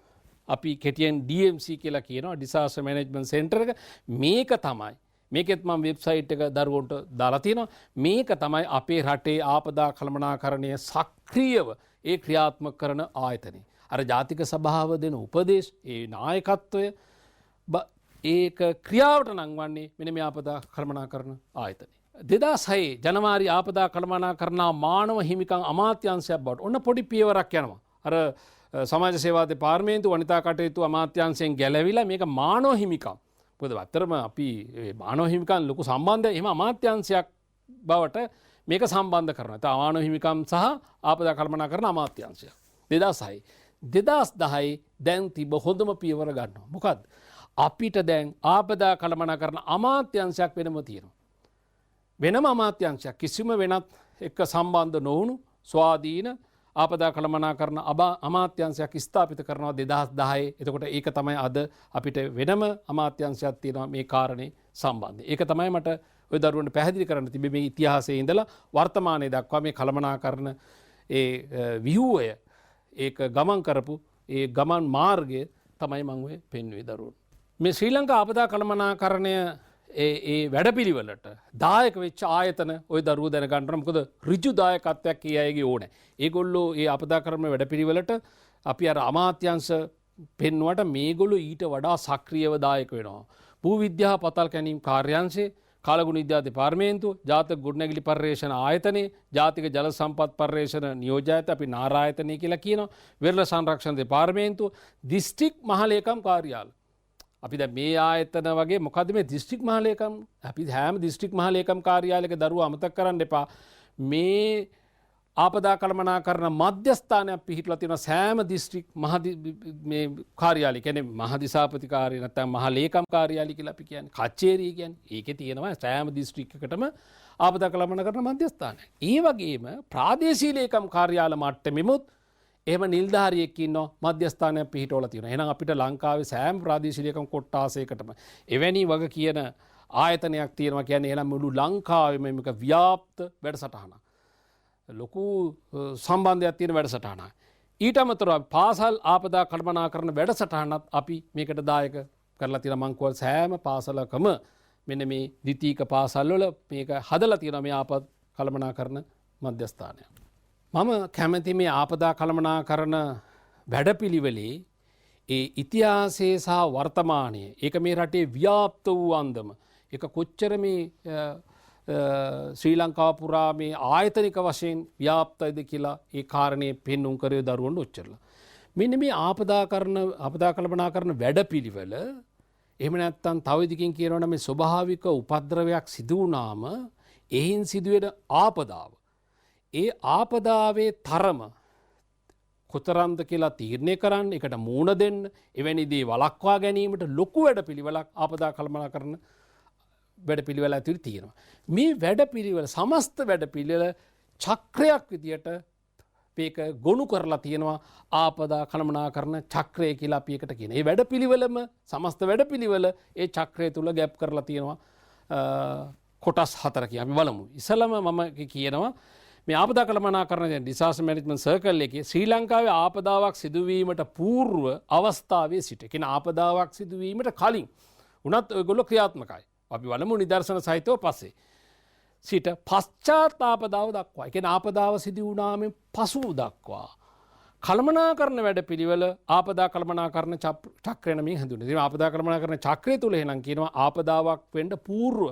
අපි කෙටියෙන් DMC කියලා කියනවා ඩිසාස්ටර් මැනේජ්මන්ට් සෙන්ටර් එක. මේක තමයි මේකෙත් මම වෙබ්සයිට් එක දරුවන්ට දාලා තියෙනවා. මේක තමයි අපේ රටේ ආපදා කළමනාකරණය සක්‍රියව ඒ ක්‍රියාත්මක කරන ආයතනය. අර ජාතික සභාව දෙන උපදේශ ඒ නායකත්වය ඒක ක්‍රියාවට නංවන්නේ මෙන්න මේ ආපදා කළමනාකරණ ආයතනය. 2006 ජනවාරි ආපදා කළමනාකරණ මානව හිමිකම් අමාත්‍යාංශයක් බවට ඔන්න පොඩි පියවරක් යනවා. අර සමාජ සේවා දෙපාර්තමේන්තුව වනිතා කටයුතු අමාත්‍යාංශයෙන් ගැලවිලා මේක මානව හිමිකම්. මොකද ඇත්තටම අපි මානව හිමිකම් ලොකු සම්බන්ධය එහෙම අමාත්‍යාංශයක් බවට මේක සම්බන්ධ කරනවා. ඒත් මානව හිමිකම් සහ ආපදා කළමනාකරණ අමාත්‍යාංශය 2006 2010 දැන් තිබ හොඳම පියවර ගන්නවා. මොකද්ද? අපිට දැන් ආපදා කළමනාකරණ අමාත්‍යාංශයක් වෙනම තියෙනවා. වෙනම අමාත්‍යංශයක් කිසිම වෙනත් එක්ක සම්බන්ධ නොවුණු ස්වාධීන ආපදා කළමනාකරණ අමාත්‍යංශයක් ස්ථාපිත කරනවා 2010. එතකොට ඒක තමයි අද අපිට වෙනම අමාත්‍යංශයක් තියෙනවා මේ කාරණේ සම්බන්ධයෙන්. ඒක තමයි මට ඔය දරුවන්ට පැහැදිලි කරන්න තිබේ මේ ඉතිහාසයේ ඉඳලා වර්තමානයේ දක්වා මේ කළමනාකරණ ඒ ව්‍යුහය ඒක ගමන් කරපු ඒ ගමන් මාර්ගය තමයි මම ඔය පෙන්වුවේ දරුවෝ. මේ ශ්‍රී ලංකා ආපදා කළමනාකරණය ඒ වැඩපිළිවෙලට දායක වෙච්ච ආයතන ඔය දරුවෝ දැනගන්න මොකද ඍජු දායකත්වයක් ඒ අයගේ ඕනේ. ඒගොල්ලෝ ඒ ආපදා කර්ම වැඩපිළිවෙලට අපි අර අමාත්‍යංශ පෙන්වුවට මේගොල්ලෝ ඊට වඩා සක්‍රියව දායක වෙනවා. භූ විද්‍යා පතල් කැණීම් කාර්යාංශය, කාලගුණ විද්‍යා දෙපාර්තමේන්තුව, ජාතික ගොඩනැගිලි පර්යේෂණ ආයතනය, ජාතික ජල සම්පත් පර්යේෂණ නියෝජ්‍යායත අපි නාරායතනය කියලා කියනවා, වෙරළ සංරක්ෂණ දෙපාර්තමේන්තුව, දිස්ත්‍රික් මහලේකම් කාර්යාලය. අපි දැන් මේ ආයතන වගේ මොකද්ද මේ දිස්ත්‍රික් මහලේකම් අපි හැම දිස්ත්‍රික් මහලේකම් කාර්යාලයක දරුවෝ අමතක කරන්න එපා. මේ ආපදා කළමනාකරණ මධ්‍යස්ථානයක් පිහිටලා තියෙනවා සෑම දිස්ත්‍රික් මේ කාර්යාලය කියන්නේ මහදිසාපති කාර්යාලය නැත්නම් මහලේකම් කාර්යාලය කියලා අපි කියන්නේ කචේරිය කියන්නේ. ඒකේ තියෙනවා සෑම දිස්ත්‍රික්කයකටම ආපදා කළමනාකරණ මධ්‍යස්ථානය. ඒ වගේම ප්‍රාදේශීය ලේකම් කාර්යාල මට්ටමෙමුත් එහෙම නිල්ධාරියෙක් ඉන්නවා මධ්‍යස්ථානයක් පිහිටවලා තියෙනවා. එහෙනම් අපිට ලංකාවේ සෑම ප්‍රාදේශීය ලේකම් කොට්ටාසයකටම එවැනි වග කියන ආයතනයක් තියෙනවා කියන්නේ එහෙනම් මුළු ලංකාවේම මේක ව්‍යාප්ත වැඩසටහනක්. ලොකු සම්බන්ධයක් තියෙන වැඩසටහනක්. ඊට අමතරව පාසල් ආපදා කළමනාකරණ වැඩසටහනත් අපි මේකට දායක කරලා තියෙනවා. මං කියවල සෑම පාසලකම මෙන්න මේ ද්විතීක පාසල් වල මේක හදලා තියෙනවා මේ ආපදා කළමනාකරණ මධ්‍යස්ථානය. මම කැමති මේ ආපදා කළමනාකරණ වැඩපිළිවෙලේ ඒ ඉතිහාසයේ සහ වර්තමානයේ ඒක මේ රටේ ව්‍යාප්ත වූ අන්දම ඒක කොච්චර මේ ශ්‍රී ලංකාව පුරා මේ ආයතනික වශයෙන් ව්‍යාප්තයිද කියලා ඒ කාරණේ පෙන්වුම් කරේ දරුවන්ට උච්චරලා. මෙන්න මේ ආපදා කළමනාකරණ වැඩපිළිවෙල එහෙම නැත්නම් තව ඉදකින් කියනවා නම් මේ ස්වභාවික උපද්‍රවයක් සිදු වුණාම එයින් සිදුවෙන ආපදාව ඒ ආපදාවේ තරම කොතරම්ද කියලා තීරණය කරන්න, ඒකට මූණ දෙන්න, එවැනි දේ වළක්වා ගැනීමට ලොකු වැඩපිළිවෙලක් ආපදා කළමනාකරණ වැඩපිළිවෙල ඇතුළේ තියෙනවා. මේ වැඩපිළිවෙල සමස්ත වැඩපිළිවෙල චක්‍රයක් විදියට මේක ගොනු කරලා තියෙනවා ආපදා කළමනාකරණ චක්‍රය කියලා අපි එකට කියනවා. මේ වැඩපිළිවෙලම සමස්ත වැඩපිළිවෙල ඒ චක්‍රය තුල ගැප් කරලා තියෙනවා කොටස් හතරකින්. අපි බලමු. ඉස්සලම මම කියනවා මේ ආපදා කළමනාකරණ ඩිසාස්ටර් මැනේජ්මන්ට් සර්කල් එකේ ශ්‍රී ලංකාවේ ආපදාවක් සිදුවීමට పూర్ව අවස්ථාවේ සිට කියන ආපදාවක් සිදුවීමට කලින් උනත් ඔයගොල්ලෝ ක්‍රියාත්මකයි. අපි බලමු නිදර්ශන සහිතව පස්සේ සිට පශ්චාත් ආපදාව දක්වා. ඒ කියන්නේ ආපදාව සිදු වුණාමෙන් පසු දක්වා කළමනාකරණ වැඩපිළිවෙල ආපදා කළමනාකරණ චක්‍රය නමින් හඳුන්වනවා. ඉතින් ආපදා කළමනාකරණ චක්‍රය තුල එහෙනම් කියනවා ආපදාවක් වෙන්න పూర్ව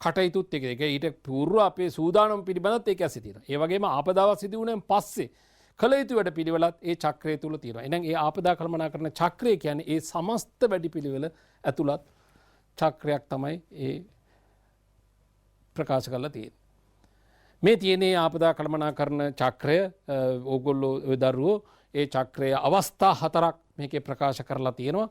කටයුතුත් එක ඒක ඊට పూర్ව අපේ සූදානම් පිළිබඳත් ඒක ඇසි තියෙනවා. ඒ වගේම ආපදාවක් සිදු වුණාන් පස්සේ කළ යුතු වැඩ පිළිවෙලත් ඒ චක්‍රය තුල තියෙනවා. එහෙනම් ඒ ආපදා කළමනාකරණ චක්‍රය කියන්නේ ඒ සමස්ත වැඩ පිළිවෙල ඇතුළත් චක්‍රයක් තමයි ඒ ප්‍රකාශ කරලා තියෙන්නේ. මේ තියෙන්නේ ආපදා කළමනාකරණ චක්‍රය ඕගොල්ලෝ ඔය දරුවෝ ඒ චක්‍රය අවස්ථා හතරක් මේකේ ප්‍රකාශ කරලා තියෙනවා.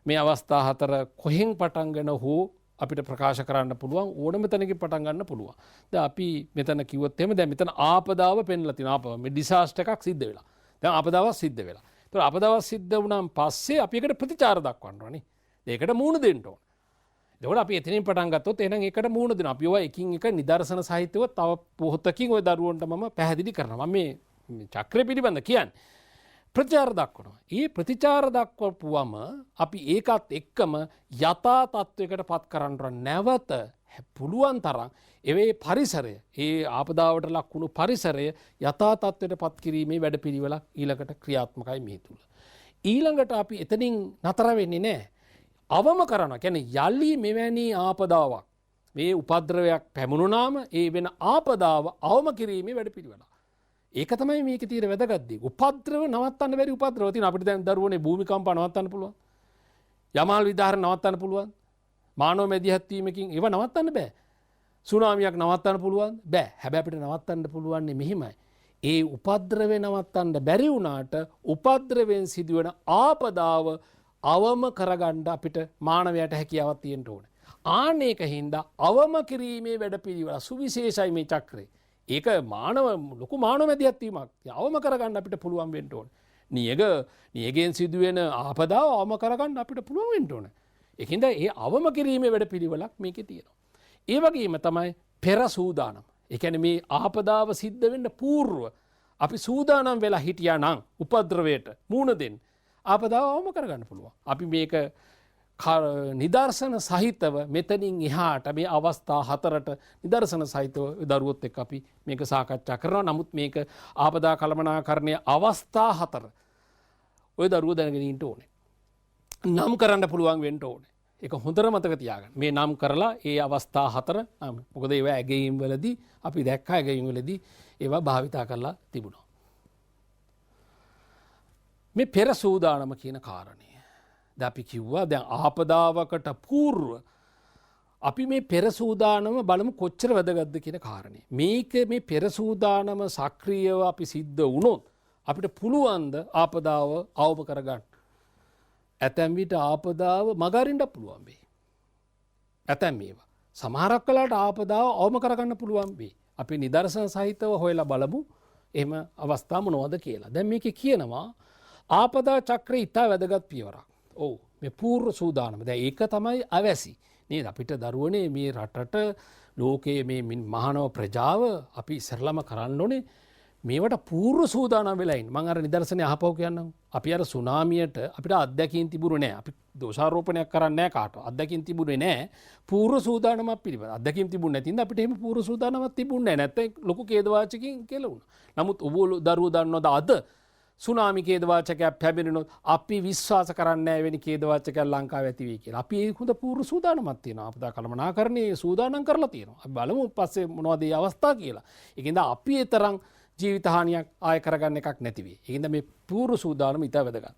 මේ අවස්ථා හතර කොහෙන් පටන්ගෙන හෝ අපිට ප්‍රකාශ කරන්න පුළුවන් ඕනම තැනකින් පටන් ගන්න පුළුවන්. දැන් අපි මෙතන කිව්වොත් එහෙම දැන් මෙතන ආපදාව පෙන්ලා තියෙනවා. ආපදාව මේ ඩිසාස්ටර් එකක් සිද්ධ වෙලා. දැන් ආපදාවක් සිද්ධ වෙලා. ඒතර ආපදාවක් සිද්ධ වුණාන් පස්සේ අපි ඒකට ප්‍රතිචාර දක්වන්න ඕනේ. ඒකට මූණ දෙන්න ඕනේ. එතකොට අපි එතනින් පටන් ගත්තොත් එහෙනම් ඒකට මූණ දෙනවා. අපි ඔය එකින් එක නිදර්ශන සහිතව තව පොහොතකින් ඔය දරුවන්ට මම පැහැදිලි කරනවා. මම මේ චක්‍රය පිළිබඳ කියන්නේ ප්‍රතිචාර දක්වනවා. ඒ ප්‍රතිචාර දක්වපුවම අපි ඒකත් එක්කම යථා තත්වයකට පත් කරන්න නැවත පුළුවන් තරම් ඒ පරිසරය ඒ ආපදාවට ලක් වුණු පරිසරය යථා තත්වයට පත් කිරීමේ වැඩපිළිවෙලක් ඊළඟට ක්‍රියාත්මකයි මේ තුල. ඊළඟට අපි එතනින් නතර වෙන්නේ නැහැ. අවම කරනවා. කියන්නේ යලි මෙවැනි ආපදාවක් මේ උපද්‍රවයක් පැමුණුනාම ඒ වෙන ආපදාව අවම කිරීමේ වැඩපිළිවෙල. ඒක තමයි මේකේ තියෙන වැදගත් දේ. උපද්‍රව නවත්තන්න බැරි උපද්‍රව තියෙන අපිට දැන් දරුවනේ භූමිකම්ප නවත්තන්න පුළුවන්. යමාල් විදාහරණ නවත්තන්න පුළුවන්. මානව මැදිහත් වීමකින් ඒව නවත්තන්න බෑ. සුනාමියක් නවත්තන්න පුළුවන් බෑ. හැබැයි අපිට නවත්තන්න පුළුවන් මෙහිමයි. ඒ උපද්‍රවය නවත්තන්න බැරි වුණාට උපද්‍රවයෙන් සිදුවන ආපදාව අවම කරගන්න අපිට මානවයට හැකියාවක් තියෙන්න ඕනේ. ආනේක හින්දා අවම කිරීමේ වැඩපිළිවෙල සුවිශේෂයි මේ චක්‍රේ. ඒක මානව ලොකු මානව මැදිහත්වීමක්. අවම කරගන්න අපිට පුළුවන් වෙන්න ඕනේ. නියගෙන් සිදුවෙන ආපදාව අවම කරගන්න අපිට පුළුවන් වෙන්න ඕනේ. ඒකින්ද ඒ අවම කිරීමේ වැඩපිළිවෙලක් මේකේ තියෙනවා. ඒ වගේම තමයි පෙර සූදානම්. ඒ කියන්නේ මේ ආපදාව සිද්ධ වෙන්න పూర్ව අපි සූදානම් වෙලා හිටියා නම් උපද්‍රවයට මූණ දෙන්න ආපදාව අවම කරගන්න පුළුවන්. අපි මේක නිදර්ශන සහිතව මෙතනින් එහාට මේ අවස්ථා 4ට නිදර්ශන සහිතව දරුවොත් එක්ක අපි මේක සාකච්ඡා කරනවා. නමුත් මේක ආපදා කළමනාකරණයේ අවස්ථා 4 ඔය දරුවෝ දැනගෙන ඉන්න ඕනේ. නම් කරන්න පුළුවන් වෙන්න ඕනේ. ඒක හොඳට මතක තියාගන්න. මේ නම් කරලා ඒ අවස්ථා 4 මොකද ඒවා ඇගීම් වලදී අපි දැක්කා ඇගීම් වලදී ඒවා භාවිතා කරලා තිබුණා. මේ පෙර සූදානම කියන කාරණය. දැන් අපි කිව්වා දැන් ආපදාවකට పూర్ව අපි මේ පෙර සූදානම බලමු කොච්චර වැදගත්ද කියන කාරණේ. මේක මේ පෙර සූදානම සක්‍රියව අපි සිද්ධ වුණොත් අපිට පුළුවන් ද ආපදාව අවම කරගන්න. ඇතැම් විට ආපදාව මගහරින්න පුළුවන් වෙයි. ඇතැම් මේවා සමහරක් වෙලාවට ආපදාව අවම කරගන්න පුළුවන් වෙයි. අපි නිදර්ශන සහිතව හොයලා බලමු එහෙම අවස්ථා මොනවද කියලා. දැන් මේකේ කියනවා ආපදා චක්‍රය ඉතා වැදගත් පියවරක්. ඔව් මේ పూర్ව සූදානම. දැන් ඒක තමයි අවැසි. නේද? අපිට දරුවනේ මේ රටට ලෝකයේ මේ මහානව ප්‍රජාව අපි ඉස්සරළම කරන්න ඕනේ මේවට పూర్ව සූදානම් වෙලා ඉන්න. මම අර නිදර්ශනය අහපව කියන්නම්. අපි අර සුනාමියට අපිට අත්දැකීම් තිබුණේ නැහැ. අපි දෝෂාරෝපණයක් කරන්නේ නැහැ කාටවත්. අත්දැකීම් තිබුණේ නැහැ. పూర్ව සූදානමක් පිළිබඳ. අත්දැකීම් තිබුණ නැතිනම් අපිට එහෙම పూర్ව සූදානමක් තිබුණේ නැහැ. නැත්නම් ලොකු ඛේදවාචකකින් කෙලුණා. නමුත් ඔබ දරුවෝ දන්නවද අද සුනාමි ඛේදවාචකයක් පැමිණෙනොත් අපි විශ්වාස කරන්නේ නැහැ වෙනි ඛේදවාචකයක් ලංකාවේ ඇති වෙයි කියලා. අපි ඒ හොඳ పూర్ව සූදානමක් තියෙනවා. අපදා කළමනාකරණයේ සූදානම් කරලා තියෙනවා. අපි බලමු පස්සේ මොනවද මේ අවස්ථා කියලා. ඒකින්ද අපි ඒ තරම් ජීවිත හානියක් ආය කරගන්න එකක් නැති වෙයි. ඒකින්ද මේ పూర్ව සූදානම ඉතා වැදගත්.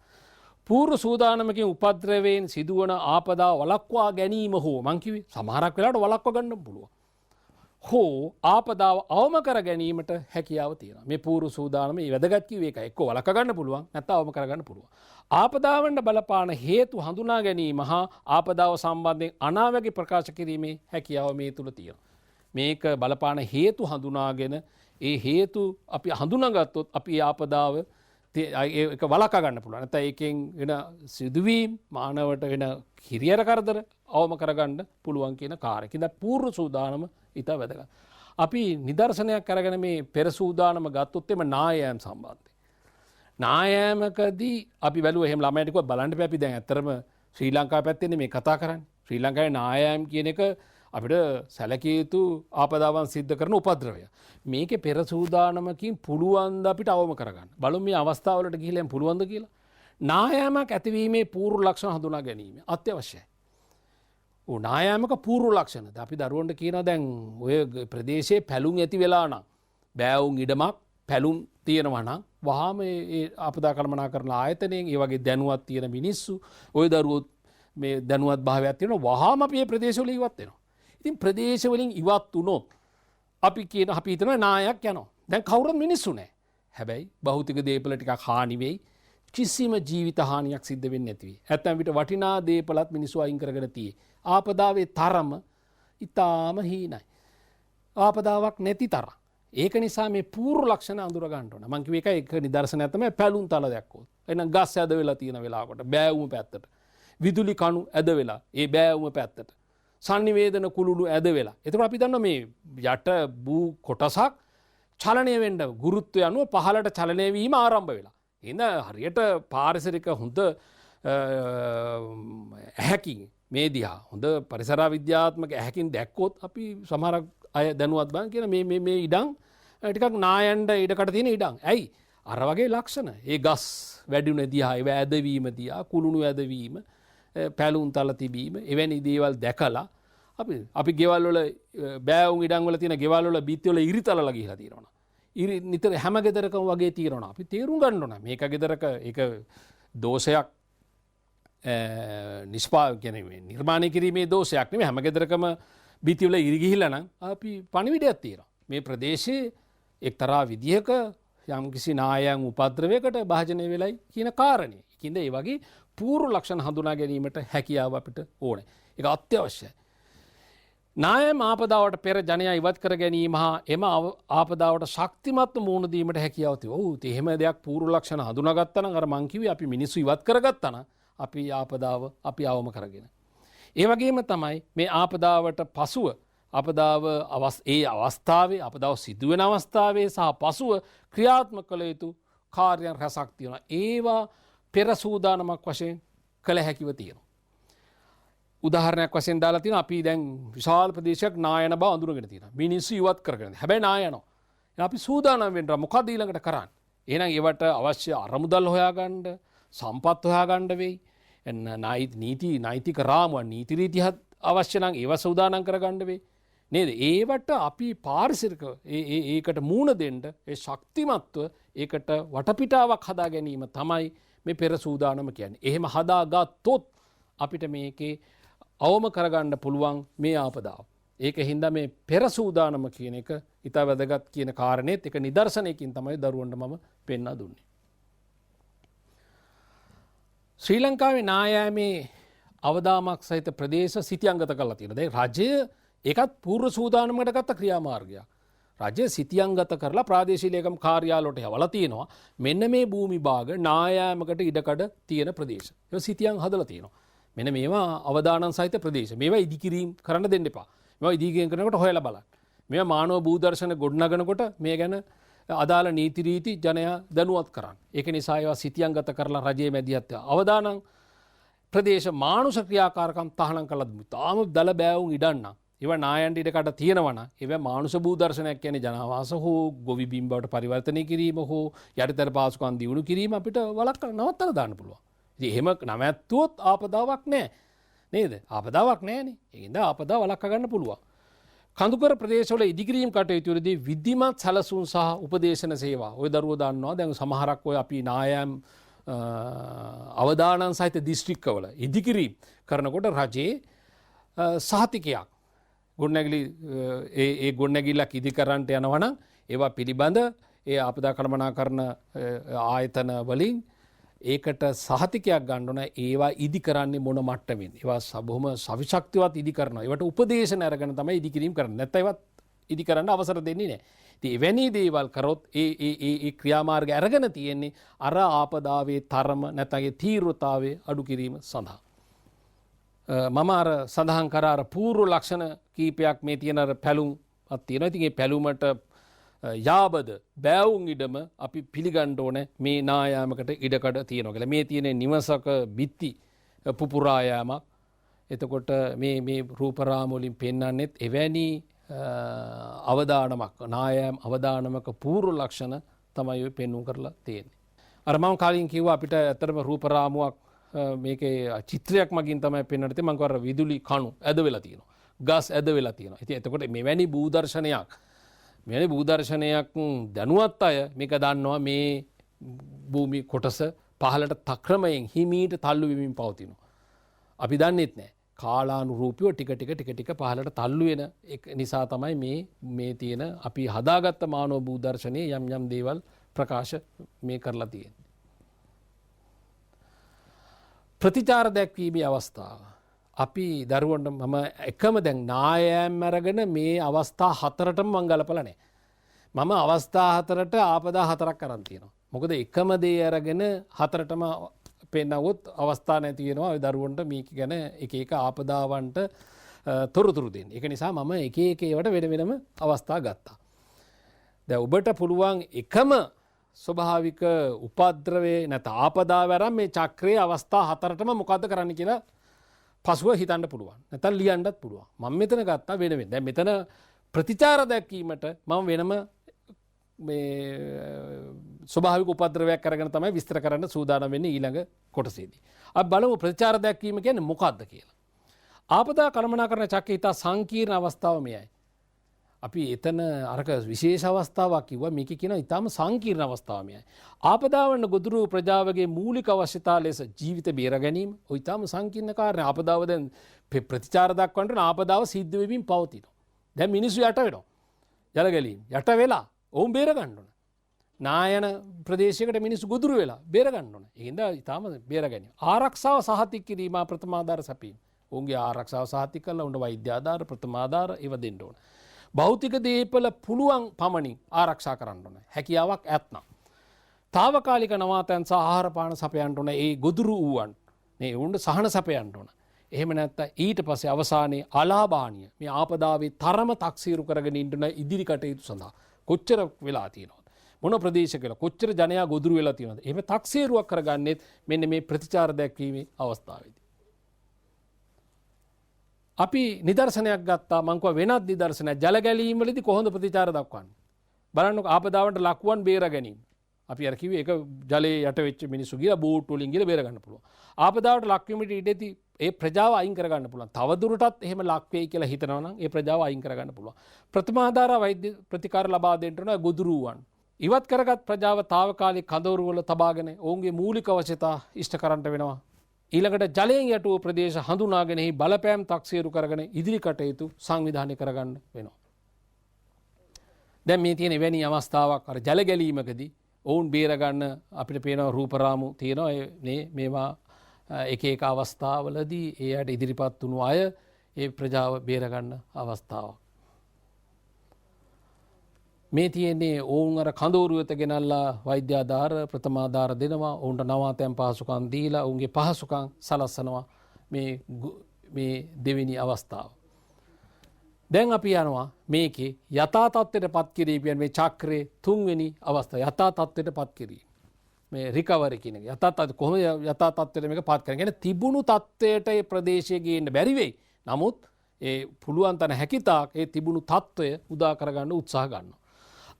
పూర్ව සූදානමකින් උපද්‍රවයෙන් සිදුවන ආපදා වළක්වා ගැනීම හෝ මං කිව්වේ සමහරක් වෙලාවට වළක්වා ගන්න පුළුවන්. හෝ ආපදාව අවම කර ගැනීමට හැකියාව තියෙනවා. මේ పూర్ව සූදානම මේ වැදගත් කිව්වේ ඒකයි. එක්ක වළක්වා ගන්න පුළුවන් නැත්නම් අවම කර ගන්න පුළුවන්. ආපදාවන්ට බලපාන හේතු හඳුනා ගැනීම හා ආපදාව සම්බන්ධයෙන් අනාවැකි ප්‍රකාශ කිරීමේ හැකියාව මේ තුල තියෙනවා. මේක බලපාන හේතු හඳුනාගෙන ඒ හේතු අපි හඳුනාගත්තොත් අපි ආපදාව ඒක වළක්වා ගන්න පුළුවන්. නැත්නම් ඒකෙන් වෙන සිදුවීම් මානවට වෙන හිරියර කරදර අවම කරගන්න පුළුවන් කියන කාර්යකින්ද పూర్ව සූදානම ඉතා වැදගත්. අපි නිදර්ශනයක් අරගෙන මේ පෙර සූදානම ගත්තොත් එම නායෑම් සම්බන්ධයෙන්. නායෑමකදී අපි බැලුවා එහෙම ළමයිට කිව්වා බලන්න බෑ අපි දැන් ඇත්තරම ශ්‍රී ලංකාව පැත්තේ මේ කතා කරන්නේ. ශ්‍රී ලංකාවේ නායෑම් කියන එක අපිට සැලකිය යුතු ආපදාවන් සිද්ධ කරන උපද්‍රවය. මේකේ පෙර සූදානමකින් පුළුවන් ද අපිට අවම කරගන්න. බලමු මේ අවස්ථාවලට ගිහිල්ලා පුළුවන්ද කියලා. නායෑමක් ඇතිවීමේ පූර්ව ලක්ෂණ හඳුනා ගැනීම අත්‍යවශ්‍යයි. නායෑමක පූර්ව ලක්ෂණ. අපි දරුවන්ට කියනවා දැන් ඔය ප්‍රදේශයේ පැලුම් ඇති වෙලා නම් බෑවුම් ඉඩමක් පැලුම් තියෙනවා නම් වහාම ඒ ආපදා කළමනාකරණ ආයතනයෙන් ඒ වගේ දැනුවත් තියෙන මිනිස්සු ওই දරුවෝ මේ දැනුවත් භාවයක් තියෙනවා වහාම අපි මේ ප්‍රදේශවල ඉවත් වෙනවා. ඉතින් ප්‍රදේශ වලින් ඉවත් වුණොත් අපි හිතනවා නායයක් යනවා. දැන් කවුරුත් මිනිස්සු නැහැ. හැබැයි භෞතික දේපල ටිකක් හානි වෙයි. කිසිම ජීවිත හානියක් සිද්ධ වෙන්නේ නැති වෙයි. නැත්නම් විතර වටිනා දේපලත් මිනිස්සු අයින් කරගෙන තියෙයි. ආපදාවේ තරම ඊටාම හීනයි. ආපදාවක් නැති තරම්. ඒක නිසා මේ පූර්ව ලක්ෂණ අඳුර ගන්න ඕන. මම කිව්ව එක නිදර්ශනයක් තමයි පැලුම් තල දැක්කොත්. එහෙනම් ගස් ඇද වෙලා තියෙන වෙලාවකට බෑවුම පැත්තට. විදුලි කණු ඇද වෙලා ඒ බෑවුම පැත්තට. සංනිවේදන කුළුණු ඇද වෙලා. එතකොට අපි දන්නවා මේ යට භූ කොටසක් චලනය වෙන්න ගුරුත්වය අනුව පහළට චලනය වීම ආරම්භ වෙලා. එහෙනම් හරියට පාරිසරික හොඳ ඇහැකින් මේ දිහා හොඳ පරිසර විද්‍යාත්මක ඇහැකින් දැක්කොත් අපි සමහරක් අය දැනුවත් බං කියන මේ ඉඩම් ටිකක් නායන්න ඉඩකට තියෙන ඉඩම්. ඇයි? අර වගේ ලක්ෂණ. ඒ ගස් වැඩිුණ දිහා ඒව ඇදවීම දිහා කුළුණු ඇදවීම පැලුම් තල තිබීම එවැනි දේවල් දැකලා අපි ගෙවල් වල බෑවුම් ඉඩම් වල තියෙන ගෙවල් වල බිත්ති වල ඉරිතලලා ගිහලා තියෙනවා. නිතර හැම ගෙදරකම වගේ තීරණ අපි තේරුම් ගන්න ඕන මේක ගෙදරක එක දෝෂයක් නිර්මාණය කිරීමේ දෝෂයක් නෙමෙයි හැම ගෙදරකම බිතිවල ඉරි ගිහිල්ලා නම් අපි පණිවිඩයක් තියෙනවා මේ ප්‍රදේශයේ එක්තරා විදිහක යම්කිසි නායයන් උපද්‍රවයකට භාජනය වෙලයි කියන කාරණේ. ඒකින්ද ඒ වගේ පූර්ව ලක්ෂණ හඳුනා ගැනීමට හැකියාව අපිට ඕනේ. ඒක අත්‍යවශ්‍යයි. නායම් ආපදාවට පෙර ජනයා ඉවත් කර ගැනීම හා එම ආපදාවට ශක්තිමත්ව මුහුණ දීමට හැකියාව තියෙනවා. ඔව් එහෙම දෙයක් පූර්ව ලක්ෂණ හඳුනාගත්තා නම් අර මං කිව්වේ අපි මිනිස්සු ඉවත් කරගත්තා නම් අපි ආපදාව අපි අවම කරගෙන. ඒ වගේම තමයි මේ ආපදාවට පසුව අපදාව ඒ අවස්ථාවේ අපදාව සිදුවෙන අවස්ථාවේ සහ පසුව ක්‍රියාත්මක කළ යුතු කාර්යයන් රැසක් තියෙනවා. ඒවා පෙර සූදානමක් වශයෙන් කළ හැකිව තියෙනවා. උදාහරණයක් වශයෙන් දාලා තියෙනවා අපි දැන් විශාල ප්‍රදේශයක් නායන බව අඳුරගෙන තියෙනවා. මිනිස්සු ඉවත් කරගෙන. හැබැයි නායනවා. අපි සූදානම් වෙන්න මොකද ඊළඟට කරන්නේ? එහෙනම් ඒවට අවශ්‍ය අරමුදල් හොයාගන්න, සම්පත් හොයාගන්න වෙයි. නීතික රාමුව නීති රීති අවශ්‍ය නම් ඒව සූදානම් කරගන්න වෙයි. නේද? ඒවට අපි පාරිසරික ඒකට මූණ දෙන්න ඒ ශක්තිමත්ව ඒකට වටපිටාවක් හදා ගැනීම තමයි මේ පෙර සූදානම කියන්නේ. එහෙම හදාගත්තොත් අපිට මේකේ අවම කරගන්න පුළුවන් මේ ආපදාව. ඒක හින්දා මේ පෙර සූදානම කියන එක ඉතා වැදගත් කියන කාරණේත් එක නිදර්ශනයකින් තමයි දරුවන්ට මම පෙන්වා දුන්නේ. ශ්‍රී ලංකාවේ නායෑමේ අවදාමක් සහිත ප්‍රදේශ සිතියංගත කරලා තියෙනවා. දැන් රජය ඒකත් පූර්ව සූදානමකට ගත්ත ක්‍රියාමාර්ගයක්. රජය සිතියංගත කරලා ප්‍රාදේශීය ලේකම් කාර්යාලවලට යවලා තියෙනවා. මෙන්න මේ භූමි භාග නායෑමකට ඉඩකඩ තියෙන ප්‍රදේශ. ඒක සිතියම් හදලා තියෙනවා. මෙන්න මේවා අවදානම් සහිත ප්‍රදේශ. මේවා ඉදිකිරීම කරන්න දෙන්න එපා. මේවා ඉදිකිරීම කරනකොට හොයලා බලන්න. මේවා මානව භූදර්ශන ගොඩනගනකොට මේ ගැන අදාළ නීති රීති ජනයා දැනුවත් කරන්න. ඒක නිසා ඒවා සිතියංගත කරලා රජයේ මැදිහත් අවදානම් ප්‍රදේශ මානුෂ ක්‍රියාකාරකම් තහනම් කළා. තාම දල බෑවුන් ඉඩන්න. ඒවා නායන්ට ඉඩකඩ තියෙනවා නම් ඒවා මානුෂ භූදර්ශනයක් කියන්නේ ජනාවාස හෝ ගොවි බිම් බවට පරිවර්තනය කිරීම හෝ යටිතර පාසුකම් දියුණු කිරීම අපිට වළක්වලා නවත්තලා දාන්න පුළුවන්. ඉතින් එහෙම නැවැත්තුවොත් ආපදාවක් නැහැ. නේද? ආපදාවක් නැහැනේ. ඒකින්ද ආපදාව වළක්වා ගන්න පුළුවන්. කඳුකර ප්‍රදේශවල ඉදිකිරීම් කටයුතු වලදී විධිමත් සැලසුම් සහ උපදේශන සේවා. ඔය දරුවෝ දන්නවා දැන් සමහරක් ඔය අපි නායම් අවදානම් සහිත දිස්ත්‍රික්කවල ඉදිකිරීම් කරනකොට රජයේ සහතිකයක් ගොඩනැගිලි ඒ ගොඩනැගිල්ලක් ඉදි කරන්නට යනවා නම් ඒවා පිළිබඳ ඒ ආපදා කළමනාකරණ ආයතන වලින් ඒකට සහතිකයක් ගන්න ඕන. ඒවා ඉදි කරන්නේ මොන මට්ටමින්? ඒවා බොහොම සවිශක්තිවත් ඉදි කරනවා. ඒවට උපදේශන අරගෙන තමයි ඉදි කිරීම කරන්නේ. නැත්නම් ඒවත් ඉදි කරන්න අවසර දෙන්නේ නැහැ. ඉතින් එවැනි දේවල් කරොත් ඒ ක්‍රියාමාර්ග අරගෙන තියෙන්නේ අර ආපදාවේ තරම නැත්නම් ඒ තීව්‍රතාවයේ අඩු කිරීම සඳහා. මම අර සඳහන් කර අර පූර්ව ලක්ෂණ කීපයක් මේ තියෙන අර පැලුම්ක් තියෙනවා. ඉතින් මේ පැලුමට යාබද බෑවුන් ඉඩම අපි පිළිගන්න ඕනේ මේ නායාමකට ඉඩකඩ තියෙනවා කියලා. මේ තියෙන නිවසක බිත්ති පුපුරා යාමක්. එතකොට මේ රූපරාම වලින් පෙන්වන්නේත් එවැනි අවදානමක් නායම් අවදානමක පූර්ව ලක්ෂණ තමයි ඔය පෙන්වුම් කරලා තියෙන්නේ. අර මම කලින් කිව්වා අපිට ඇත්තටම රූපරාමුවක් මේකේ චිත්‍රයක් මගින් තමයි පෙන්වන්න තියෙන්නේ. මම කවර විදුලි කණු ඇද වෙලා තියෙනවා. ගස් ඇද වෙලා තියෙනවා. ඉතින් එතකොට මෙවැනි භූදර්ශනයක් මෙවැනි භූදර්ශනයක් දැනුවත් අය මේක දන්නවා මේ භූමි කොටස පහළට තක්‍රමයෙන් හිමීට තල්ලු වෙමින් පවතිනවා. අපි දන්නෙත් නැහැ. කාලානුරූපීව ටික ටික පහළට තල්ලු වෙන නිසා තමයි මේ තියෙන අපි හදාගත්ත මානව භූදර්ශනයේ යම් දේවල් ප්‍රකාශ මේ කරලා තියෙන්නේ. ප්‍රතිචාර දැක්වීමේ අවස්ථාව. අපි දරුවන්ට මම එකම දැන් නායෑම් අරගෙන මේ අවස්ථා හතරටම මං ගලපලා නැහැ. මම අවස්ථා හතරට ආපදා හතරක් අරන් තියෙනවා. මොකද එකම දේ අරගෙන හතරටම පෙන්නවොත් අවස්ථා නැති වෙනවා. ඔය දරුවන්ට මේක ගැන එක ආපදාවන්ට තොරතුරු දෙන්න. ඒක නිසා මම එක ඒවට වෙනම අවස්ථා ගත්තා. දැන් ඔබට පුළුවන් එකම ස්වභාවික උපද්‍රවේ නැත ආපදාව අරන් මේ චක්‍රයේ අවස්ථා හතරටම මොකද්ද කරන්න කියලා පසුව හිතන්න පුළුවන්. නැත්නම් ලියන්නත් පුළුවන්. මම මෙතන ගත්තා වෙන. දැන් මෙතන ප්‍රතිචාර දැක්වීමට මම වෙනම මේ ස්වභාවික උපද්‍රවයක් අරගෙන තමයි විස්තර කරන්න සූදානම් වෙන්නේ ඊළඟ කොටසේදී. අපි බලමු ප්‍රතිචාර දැක්වීම කියන්නේ මොකක්ද කියලා. ආපදා කළමනාකරණ චක්‍රයේ ඉතා සංකීර්ණ අවස්ථාව මෙයයි. අපි එතන අරක විශේෂ අවස්ථාවක් කිව්වා මේක කියන ඉතාම සංකීර්ණ අවස්ථාවක් මෙයයි. ආපදාවන්න ගොදුරු ප්‍රජාවගේ මූලික අවශ්‍යතා ලෙස ජීවිත බේර ගැනීම ඔය ඉතාම සංකීර්ණ කාරණා. ආපදාව දැන් ප්‍රතිචාර දක්වන්නට ආපදාව සිද්ධ වෙමින් පවතිනවා. දැන් මිනිස්සු යට වෙනවා. ජල ගැලීම් යට වෙලා ඔවුන් බේර ගන්න ඕන. නායන ප්‍රදේශයකට මිනිස්සු ගොදුරු වෙලා බේර ගන්න ඕන. ඒකින්ද ඉතාම බේර ගැනීම. ආරක්ෂාව සහතික කිරීම ප්‍රථමාධාර සැපීම. ඔවුන්ගේ ආරක්ෂාව සහතික කරලා උන්ට වෛද්‍ය ආධාර ප්‍රථමාධාර ඒව දෙන්න ඕන. භෞතික දේපල පුළුවන් පමණින් ආරක්ෂා කරන්න ඕන. හැකියාවක් ඇත්නම්. తాවකාලික නවාතැන් සහ ආහාර පාන සපයන්න ඕන. ඒ ගොදුරු වූවන් මේ උන්ට සහන සපයන්න ඕන. එහෙම නැත්නම් ඊට පස්සේ අවසානයේ අලාභාණිය මේ ආපදාවේ තරම තක්සීරු කරගෙන ඉන්න ඉදිරි කටයුතු සඳහා කොච්චර වෙලා තියෙනවද? මොන ප්‍රදේශයකල කොච්චර ජනයා ගොදුරු වෙලා තියෙනවද? එහෙම තක්සීරුවක් කරගන්නෙත් මෙන්න මේ ප්‍රතිචාර දැක්වීමේ අවස්ථාවේදී. අපි නිදර්ශනයක් ගත්තා මං කිව්වා වෙනත් නිදර්ශනයක් ජල ගැලීම් වලදී කොහොමද ප්‍රතිචාර දක්වන්නේ බලන්නකො ආපදාවට ලකුවන් බේර ගැනීම අපි අර කිව්වේ ඒක ජලයේ යට වෙච්ච මිනිස්සු ගිහලා බෝට් වලින් ගිහලා බේර ගන්න පුළුවන් ආපදාවට ලක් වීමට ඉඩදී ඒ ප්‍රජාව අයින් කර ගන්න පුළුවන් තව දුරටත් එහෙම ලක් වෙයි කියලා හිතනවා නම් ඒ ප්‍රජාව අයින් කර ගන්න පුළුවන් ප්‍රථමාධාර වෛද්‍ය ප්‍රතිකාර ලබා දෙන්න ඕන ගොදුරුවන් ඉවත් කරගත් ප්‍රජාව తాවකාලික කඳවුරු වල තබාගෙන ඔවුන්ගේ මූලික අවශ්‍යතා ඉෂ්ට කරන්නට වෙනවා ඊළඟට ජලයෙන් යටුව ප්‍රදේශ හඳුනාගෙන එහි බලපෑම් තක්සේරු කරගෙන ඉදිරි කටයුතු සංවිධානය කරගන්න වෙනවා. දැන් මේ තියෙන එවැනි අවස්ථාවක් අර ජල ගැලීමකදී ඔවුන් බේර ගන්න අපිට පේන රූපරාමු තියෙනවා මේවා එක එක අවස්ථාවලදී ඒ අයට ඉදිරිපත් වුණු අය ඒ ප්‍රජාව බේර ගන්න අවස්ථාවක්. මේ තියෙන්නේ ඔවුන් අර කඳවුරු වෙත ගෙනල්ලා වෛද්‍ය ආධාර ප්‍රථමාධාර දෙනවා ඔවුන්ට නවාතැන් පහසුකම් දීලා ඔවුන්ගේ පහසුකම් සලස්සනවා මේ දෙවෙනි අවස්ථාව. දැන් අපි යනවා මේකේ යථා තත්ත්වයට පත් කිරීම මේ චක්‍රයේ තුන්වෙනි අවස්ථාව යථා තත්ත්වයට පත් කිරීම. මේ රිකවරි කියන එක යථා තත්ත්වයට කොහොමද යථා තත්ත්වයට මේක පත් කරන්නේ? කියන්නේ තිබුණු තත්ත්වයට ඒ ප්‍රදේශයේ ගේන්න බැරි වෙයි. නමුත් ඒ පුළුවන් තරම් හැකියතාක් ඒ තිබුණු තත්ත්වය උදා කරගන්න උත්සාහ ගන්නවා.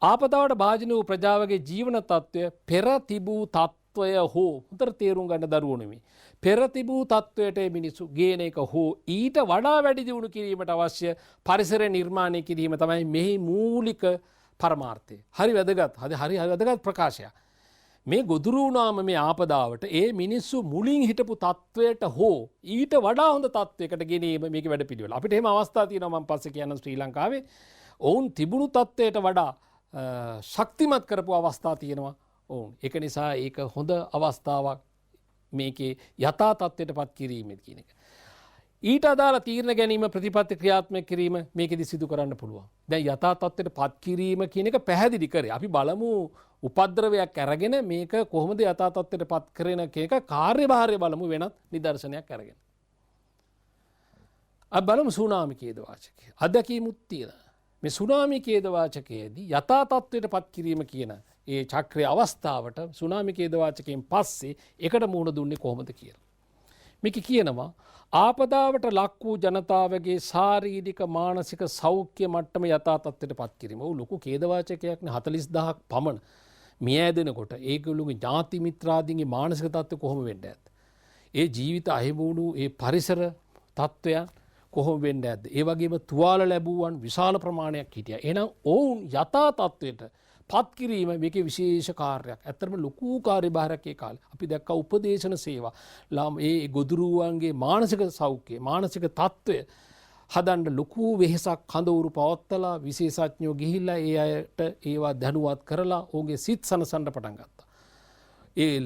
ආපදාවට භාජන වූ ප්‍රජාවගේ ජීවන තත්ත්වය පෙර තිබූ තත්ත්වය හෝ හොඳට තේරුම් ගන්න දරුවෝ පෙර තිබූ තත්ත්වයට මිනිස්සු ගේන එක හෝ ඊට වඩා වැඩි දියුණු කිරීමට අවශ්‍ය පරිසරය නිර්මාණය කිරීම තමයි මෙහි මූලික පරමාර්ථය. හරි වැදගත්. හරි වැදගත් ප්‍රකාශයක්. මේ ගොදුරු වුණාම මේ ආපදාවට ඒ මිනිස්සු මුලින් හිටපු තත්ත්වයට හෝ ඊට වඩා හොඳ තත්ත්වයකට ගෙනීම මේකේ වැඩපිළිවෙල. අපිට එහෙම අවස්ථා තියෙනවා මම පස්සේ කියන්නම් ශ්‍රී ලංකාවේ ඔවුන් තිබුණු තත්ත්වයට වඩා ශක්තිමත් කරපු අවස්ථා තියෙනවා ඔවුන්. ඒක නිසා ඒක හොඳ අවස්ථාවක් මේකේ යථා තත්ත්වයට පත් කිරීම කියන එක. ඊට අදාළ තීරණ ගැනීම ප්‍රතිපත්ති ක්‍රියාත්මක කිරීම මේකෙදි සිදු කරන්න පුළුවන්. දැන් යථා තත්ත්වයට පත් කිරීම කියන එක පැහැදිලි කරේ. අපි බලමු උපද්‍රවයක් අරගෙන මේක කොහොමද යථා තත්ත්වයට පත් කරන කියන එක කාර්යභාරය බලමු වෙනත් නිදර්ශනයක් අරගෙන. අපි බලමු සුනාමි කේද වාචකය. අධ්‍යක්ීමුත් තියෙනවා. මේ සුනාමි කේද වාචකයේදී යථා තත්ත්වයට පත් කිරීම කියන ඒ චක්‍රයේ අවස්ථාවට සුනාමි කේද වාචකයෙන් පස්සේ එකට මුහුණ දුන්නේ කොහොමද කියලා. මේක කියනවා ආපදාවට ලක් වූ ජනතාවගේ ශාරීරික මානසික සෞඛ්‍ය මට්ටම යථා තත්ත්වයට පත් කිරීම. ඔව් ලොකු කේද වාචකයක් නේ 40000ක් පමණ මිය ඇදෙනකොට ඒගොල්ලෝගේ ඥාති මිත්‍රාදීන්ගේ මානසික තත්ත්වය කොහොම වෙන්නේ නැද්ද? ඒ ජීවිත අහිමුණු ඒ පරිසර තත්ත්වයන් කොහොම වෙන්නේ නැද්ද? ඒ වගේම තුවාල ලැබුවන් විශාල ප්‍රමාණයක් හිටියා. එහෙනම් ඔවුන් යථා තත්ත්වයට පත් කිරීම මේකේ විශේෂ කාර්යයක්. ඇත්තටම ලොකු කාර්යභාරයක් ඒ කාලේ. අපි දැක්කා උපදේශන සේවා. ඒ ගොදුරුවන්ගේ මානසික සෞඛ්‍යය, මානසික තත්ත්වය හදන්න ලොකු වෙහෙසක් කඳවුරු පවත්තලා විශේෂඥයෝ ගිහිල්ලා ඒ අයට ඒවා දැනුවත් කරලා ඔවුන්ගේ සිත් සනසන්න පටන් ගත්තා. ඒ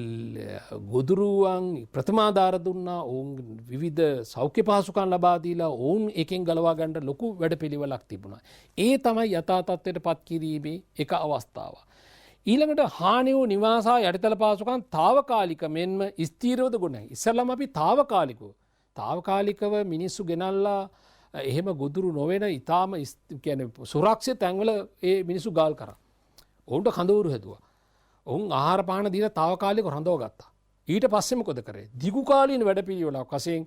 ගොදුරුවන් ප්‍රථමාධාර දුන්නා ඔවුන් විවිධ සෞඛ්‍ය පහසුකම් ලබා දීලා ඔවුන් එකෙන් ගලවා ගන්න ලොකු වැඩපිළිවෙලක් තිබුණා. ඒ තමයි යථා තත්ත්වයට පත් කිරීමේ එක අවස්ථාවක්. ඊළඟට හානි වූ නිවාස යටිතල පහසුකම් తాවකාලික මෙන්ම ස්ථීරවද ගොඩනැගි. ඉස්සෙල්ලාම අපි తాවකාලිකව මිනිස්සු ගෙනල්ලා එහෙම ගොදුරු නොවන ඊටාම කියන්නේ සුරක්ෂිත තැන්වල ඒ මිනිස්සු ගාල් කරා. ඔවුන්ට කඳවුරු හැදුවා. ඔවුන් ආහාර පාන දීලා తాවකාලිකව රඳව ගත්තා. ඊට පස්සේ මොකද කරේ? දිගු කාලීන වැඩපිළිවෙලක් වශයෙන්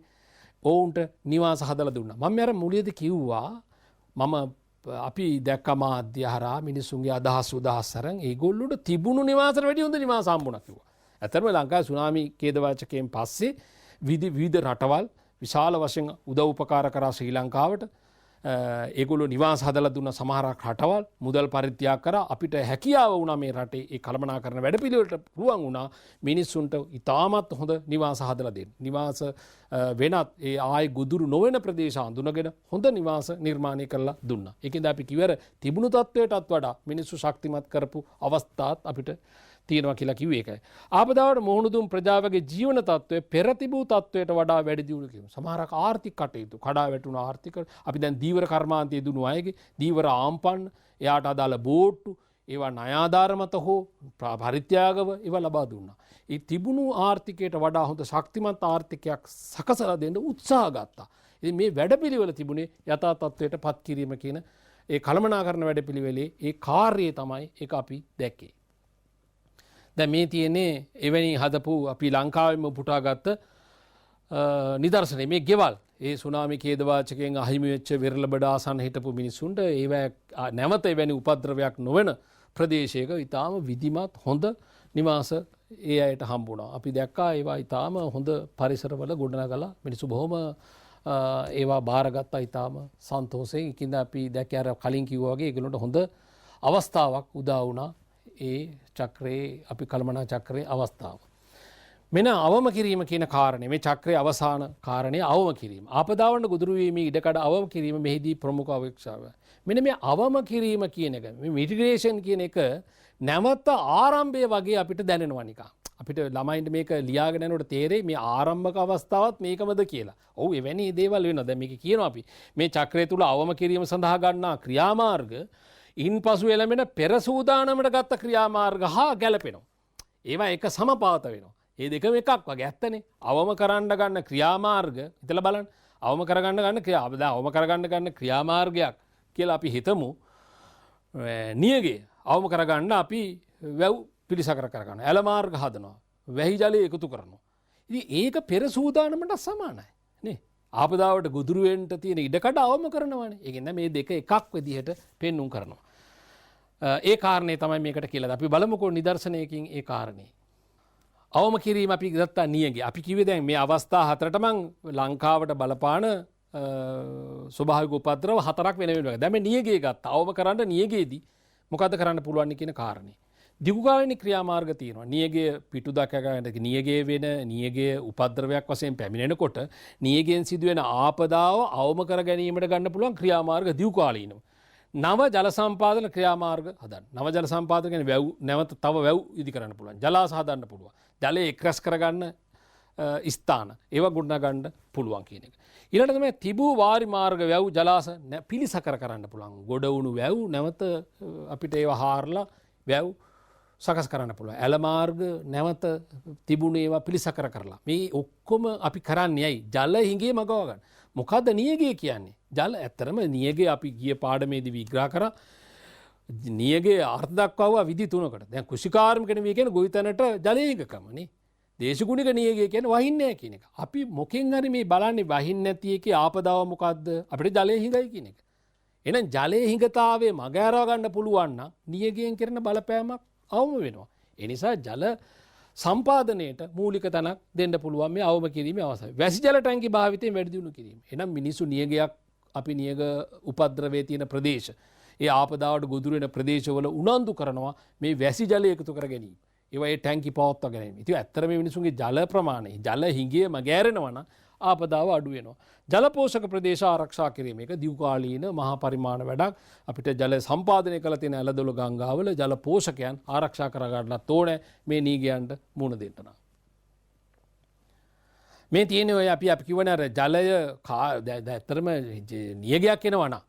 ඔවුන්ට නිවාස හදලා දුන්නා. මම අර මුලියදී කිව්වා අපි දැක්ක මාධ්‍ය හරහා මිනිසුන්ගේ අදහස් අරන් ඒගොල්ලොන්ට තිබුණු නිවාසවල වැඩි හොඳ නිවාස හම්බුණා කිව්වා. ඇත්තටම ලංකාවේ සුනාමි කේදවාචකයෙන් පස්සේ විවිධ රටවල් විශාල වශයෙන් උදව් උපකාර කරා ශ්‍රී ලංකාවට. ඒගොල්ලෝ නිවාස හදලා දුන්න සමහරක් රටවල් මුදල් පරිත්‍යාග කරා අපිට හැකියාව වුණා මේ රටේ ඒ කළමනාකරණ වැඩපිළිවෙලට පුළුවන් වුණා මිනිස්සුන්ට ඉතාමත් හොඳ නිවාස හදලා දෙන්න. නිවාස වෙනත් ඒ ආයි ගොදුරු නොවන ප්‍රදේශ අඳුනගෙන හොඳ නිවාස නිර්මාණය කරලා දුන්නා. ඒකෙන්ද අපි කිව්වර තිබුණු තත්වයටත් වඩා මිනිස්සු ශක්තිමත් කරපු අවස්ථාත් අපිට තියෙනවා කියලා කිව්වේ ඒකයි. ආපදාවට මුහුණ දුන් ප්‍රජාවගේ ජීවන තත්ත්වය පෙර තිබූ තත්ත්වයට වඩා වැඩි දියුණු කිව්වා. සමහරක් ආර්ථික කටයුතු කඩා වැටුණ ආර්ථික අපි දැන් දීවර කර්මාන්තයේ දුණු අයගේ දීවර ආම්පන්න එයාට අදාළ බෝට්ටු ඒවා ණය ආධාර මත හෝ පරිත්‍යාගව ඒවා ලබා දුන්නා. ඒ තිබුණු ආර්ථිකයට වඩා හොඳ ශක්තිමත් ආර්ථිකයක් සකසලා දෙන්න උත්සාහ ගත්තා. ඉතින් මේ වැඩපිළිවෙල තිබුණේ යථා තත්ත්වයට පත් කිරීම කියන ඒ කළමනාකරණ වැඩපිළිවෙලේ ඒ කාර්යය තමයි ඒක අපි දැක්කේ. දැන් මේ තියෙන්නේ එවැනි හදපු අපි ලංකාවෙම පුටාගත්ත නිදර්ශනය මේ ගෙවල් ඒ සුනාමි ඛේදවාචකයෙන් අහිමි වෙච්ච වෙරළබඩ ආසන්න හිටපු මිනිස්සුන්ට ඒවා නැවත එවැනි උපද්‍රවයක් නොවන ප්‍රදේශයක ඊටාම විධිමත් හොඳ නිවාස ඒ අයට හම්බුණා. අපි දැක්කා ඒවා ඊටාම හොඳ පරිසරවල ගොඩනගලා මිනිස්සු බොහොම ඒවා බාරගත්තා ඊටාම සන්තෝෂයෙන්. ඒකින්ද අපි දැක්කේ අර කලින් කිව්වා වගේ ඒගොල්ලන්ට හොඳ අවස්ථාවක් උදා වුණා. ඒ චක්‍රයේ අපි කළමනා චක්‍රයේ අවස්ථාව. මෙන්න අවම කිරීම කියන කාරණය මේ චක්‍රයේ අවසාන කාරණය අවම කිරීම. ආපදාවන්ට ගොදුරු වීමේ ඉඩකඩ අවම කිරීම මෙහිදී ප්‍රමුඛ අවේක්ෂාව. මෙන්න මේ අවම කිරීම කියන එක මේ මිටිගේෂන් කියන එක නැවත ආරම්භය වගේ අපිට දැනෙනවා නිකන්. අපිට ළමයින්ට මේක ලියාගෙන යනකොට තේරෙයි මේ ආරම්භක අවස්ථාවත් මේකමද කියලා. ඔව් එවැනි දේවල් වෙනවා. දැන් මේක කියනවා අපි මේ චක්‍රය තුල අවම කිරීම සඳහා ගන්නා ක්‍රියාමාර්ග ඉන් පසු එළමෙන පෙර සූදානමට ගත්ත ක්‍රියාමාර්ග හා ගැලපෙනවා. ඒවා එක සමපාත වෙනවා. ඒ දෙකම එකක් වගේ ඇත්තනේ. අවම කරන්න ගන්න ක්‍රියාමාර්ග හිතලා බලන්න. අවම කරගන්න ගන්න ක්‍රියාමාර්ගයක් කියලා අපි හිතමු. නියගේ අවම කරගන්න අපි වැව් පිළිසකර කරගන්න. ඇල මාර්ග හදනවා. වැහි ජලය එකතු කරනවා. ඉතින් ඒක පෙර සූදානමට සමානයි. නේ? ආපදාවට ගොදුරු වෙන්න තියෙන ඉඩකඩ අවම කරනවානේ. ඒකෙන්ද මේ දෙක එකක් විදිහට පෙන්눔 කරනවා. ඒ කාරණේ තමයි මේකට කියලා. අපි බලමුකෝ නිදර්ශනයකින් ඒ කාරණේ. අවම කිරීම අපි ගත්තා නියගේ. අපි කිව්වේ දැන් මේ අවස්ථා හතරටම ලංකාවට බලපාන ස්වභාවික උපද්‍රව හතරක් වෙන වෙනවා. දැන් මේ නියගේ ගත්තා. අවම කරන්න නියගේදී මොකද්ද කරන්න පුළුවන් කියන කාරණේ. දිගුකාලීන ක්‍රියාමාර්ග තියෙනවා. නියගේ පිටු දක්වගන්න නියගේ වෙන නියගේ උපද්‍රවයක් වශයෙන් පැමිණෙනකොට නියගෙන් සිදුවෙන ආපදාව අවම කර ගැනීමට ගන්න පුළුවන් ක්‍රියාමාර්ග දිගුකාලීනව. නව ජල සම්පාදන ක්‍රියාමාර්ග හදන්න. නව ජල සම්පාදන කියන්නේ වැව් නැවත තව වැව් ඉදි කරන්න පුළුවන්. ජලාශ හදන්න පුළුවන්. ජලය එක්රැස් කරගන්න ස්ථාන ඒවා ගොඩනගන්න පුළුවන් කියන එක. ඊළඟට තමයි තිබූ වාරි මාර්ග වැව් ජලාශ පිළිසකර කරන්න පුළුවන්. ගොඩ වුණු වැව් නැවත අපිට ඒවා හාරලා වැව් සකස් කරන්න පුළුවන්. ඇල මාර්ග නැවත තිබුණ ඒවා පිළිසකර කරලා. මේ ඔක්කොම අපි කරන්නේ ඇයි? ජල හිඟේ මගව ගන්න. මොකද්ද නියගේ කියන්නේ? ජල ඇත්තරම නියගේ අපි ගිය පාඩමේදී විග්‍රහ කරා. නියගේ අර්ථ දක්වවා විදි තුනකට. දැන් කුෂිකාර්මික නෙවෙයි කියන්නේ ගොවිතැනට ජලය හිඟකම නේ. දේශගුණික නියගේ කියන්නේ වහින්නේ නැහැ කියන එක. අපි මොකෙන් හරි මේ බලන්නේ වහින්නේ නැති එකේ ආපදාව මොකද්ද? අපිට ජලය හිඟයි කියන එක. එහෙනම් ජලයේ හිඟතාවයේ මග ඇරව ගන්න පුළුවන් නම් නියගෙන් කරන බලපෑමක් අවම වෙනවා. ඒ නිසා ජල සම්පාදනයට මූලික තැනක් දෙන්න පුළුවන් මේ අවම කිරීමේ අවශ්‍යයි. වැසි ජල ටැංකි භාවිතයෙන් වැඩි දියුණු කිරීම. එහෙනම් මිනිසු නියගයක් අපි නියග උපද්‍රවයේ තියෙන ප්‍රදේශ ඒ ආපදාවට ගොදුරු වෙන ප්‍රදේශවල උනන්දු කරනවා මේ වැසි ජලය එකතු කර ගැනීම. ඒවා ඒ ටැංකි පවත්වා ගැනීම. ඉතින් ඇත්තට මේ මිනිසුන්ගේ ජල ප්‍රමාණය ජල හිඟේ මගෑරෙනවා නම් ආපදාව අඩු වෙනවා. ජල පෝෂක ප්‍රදේශ ආරක්ෂා කිරීම එක දීර්ඝකාලීන මහා පරිමාණ වැඩක්. අපිට ජල සම්පාදනය කළ තියෙන ඇලදොල ගංගාවල ජල පෝෂකයන් ආරක්ෂා කර ගන්නත් ඕනේ මේ නීගයන්ට මුණ දෙන්න නම්. මේ තියෙන්නේ ඔය අපි කිව්වනේ අර ජලය ඇත්තටම නියගයක් එනවා නම්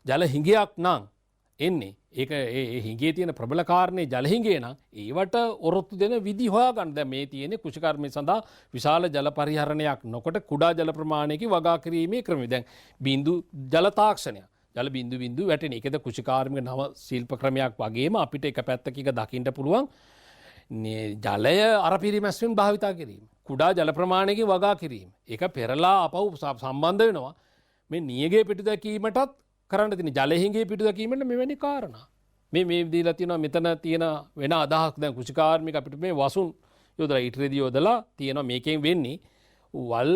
ජල හිඟයක් නම් එන්නේ ඒක ඒ හිඟේ තියෙන ප්‍රබල කාරණේ ජල හිඟේ නම් ඒවට ඔරොත්තු දෙන විදි හොයාගන්න. දැන් මේ තියෙන්නේ කෘෂිකර්මය සඳහා විශාල ජල පරිහරණයක් නොකොට කුඩා ජල ප්‍රමාණයකින් වගා කිරීමේ ක්‍රමය. දැන් බිඳු ජල තාක්ෂණය ජල බිඳු වැටෙන එකද කෘෂිකාර්මික නව ශිල්ප ක්‍රමයක් වගේම අපිට එක පැත්තක දකින්න පුළුවන් ජලය අර පිරිමැස්මෙන් භාවිතා කිරීම. කුඩා ජල ප්‍රමාණයකින් වගා කිරීම. ඒක පෙරලා අපව සම්බන්ධ වෙනවා මේ නියගේ පිටු දැකීමටත් කරන්න තියෙන ජල හිඟේ පිටු දැකීමට මෙවැනි කාරණා. මේ දීලා තියෙනවා මෙතන තියෙන වෙන අදහස්. දැන් කෘෂිකාර්මික අපිට මේ වසුන් යොදලා ඊට රෙදි යොදලා තියෙනවා මේකෙන් වෙන්නේ වල්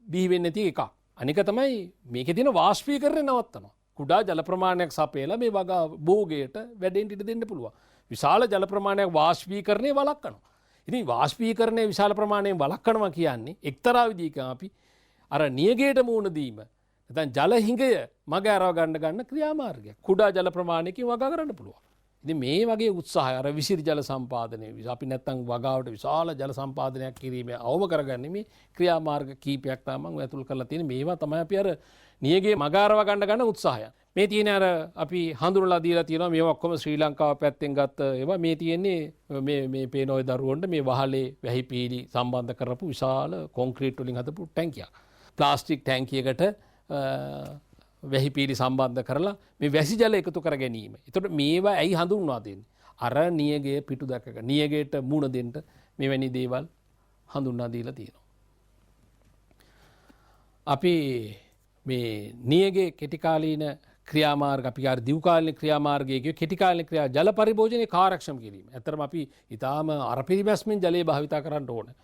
බිහි වෙන්නේ නැති එකක්. අනික තමයි මේකේ තියෙන වාෂ්පීකරණය නවත්තනවා. කුඩා ජල ප්‍රමාණයක් සපයලා මේ වගා භෝගයට වැඩෙන්න ඉඩ දෙන්න පුළුවන්. විශාල ජල ප්‍රමාණයක් වාෂ්පීකරණය වළක්වනවා. ඉතින් වාෂ්පීකරණය විශාල ප්‍රමාණයෙන් වළක්වනවා කියන්නේ එක්තරා විදිහක අපි අර නියගයට මුහුණ දීම නැත්නම් ජල හිඟය මග අරව ගන්න ක්‍රියාමාර්ගයක්. කුඩා ජල ප්‍රමාණයකින් වගා කරන්න පුළුවන්. ඉතින් මේ වගේ උත්සාහය අර විසිරි ජල සම්පාදනය අපි නැත්නම් වගාවට විශාල ජල සම්පාදනයක් කිරීමේ අවම කරගන්නේ මේ ක්‍රියාමාර්ග කීපයක් තමයි මම ඇතුල් කරලා තියෙන්නේ. මේවා තමයි අපි අර නියගේ මග අරව ගන්න උත්සාහය. මේ තියෙන අර අපි හඳුනලා දීලා තියෙනවා මේවා ඔක්කොම ශ්‍රී ලංකාව පැත්තෙන් ගත්ත ඒවා මේ තියෙන්නේ මේ පේන ඔය දරුවන්ට මේ වහලේ වැහි පීලි සම්බන්ධ කරපු විශාල කොන්ක්‍රීට් වලින් හදපු ටැංකියක්. ප්ලාස්ටික් ටැංකියකට වැහි පීලි සම්බන්ධ කරලා මේ වැසි ජල එකතු කර ගැනීම. එතකොට මේවා ඇයි හඳුන්වා දෙන්නේ? අර නියගේ පිටු දැකක නියගේට මුණ දෙන්න මෙවැනි දේවල් හඳුන්වා දීලා තියෙනවා. අපි මේ නියගේ කෙටිකාලීන ක්‍රියාමාර්ග අපි අර දිව්කාලීන ක්‍රියාමාර්ගයේ කෙටිකාලීන ක්‍රියා ජල පරිභෝජනයේ කාර්යක්ෂම කිරීම. ඇත්තටම අපි ඊටාම අරපිරිමැස්මින් ජලය භාවිත කරන්න ඕනේ.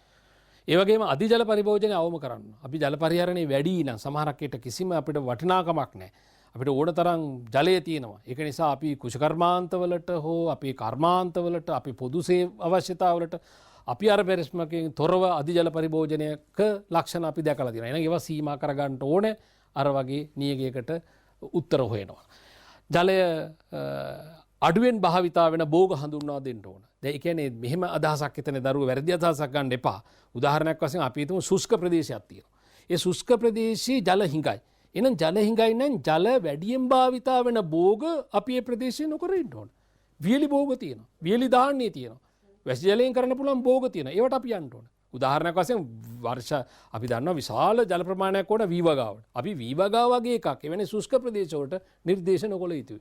ඒ වගේම අධි ජල පරිභෝජනය අවම කරන්න. අපි ජල පරිහරණය වැඩි නම් සමහරක් විට කිසිම අපිට වටිනාකමක් නැහැ. අපිට ඕන තරම් ජලය තියෙනවා. ඒක නිසා අපි කුෂකර්මාන්තවලට හෝ අපේ කර්මාන්තවලට අපි පොදු අවශ්‍යතාවලට අපි අර පෙරස්මකින් තොරව අධි ජල පරිභෝජනයක ලක්ෂණ අපි දැකලා තියෙනවා. එහෙනම් ඒවා සීමා කරගන්න ඕනේ. අර වගේ නියගයකට උත්තර හොයනවා. ජලය අඩුවෙන් භාවිතා වෙන භෝග හඳුන්වා දෙන්න ඕන. දැන් ඒ කියන්නේ මෙහෙම අදහසක් හිතන දරුවෝ වැරදි අදහසක් ගන්න එපා. උදාහරණයක් වශයෙන් අපි හිතමු ශුෂ්ක ප්‍රදේශයක් තියෙනවා. ඒ ශුෂ්ක ප්‍රදේශයේ ජල හිඟයි. එහෙනම් ජල හිඟයි නම් ජල වැඩියෙන් භාවිතා වෙන භෝග අපි මේ ප්‍රදේශයේ නොකර ඉන්න ඕන. වියලි භෝග තියෙනවා. වියලි දාන්නේ තියෙනවා. වැසි ජලයෙන් කරන්න පුළුවන් භෝග තියෙනවා. ඒවට අපි යන්න ඕන. උදාහරණයක් වශයෙන් වර්ෂ අපි දන්නවා විශාල ජල ප්‍රමාණයක් ඕන වීවගාවට. අපි වීවගා වගේ එකක් එවැනි ශුෂ්ක ප්‍රදේශවලට නිර්දේශ නොකළ යුතුයි.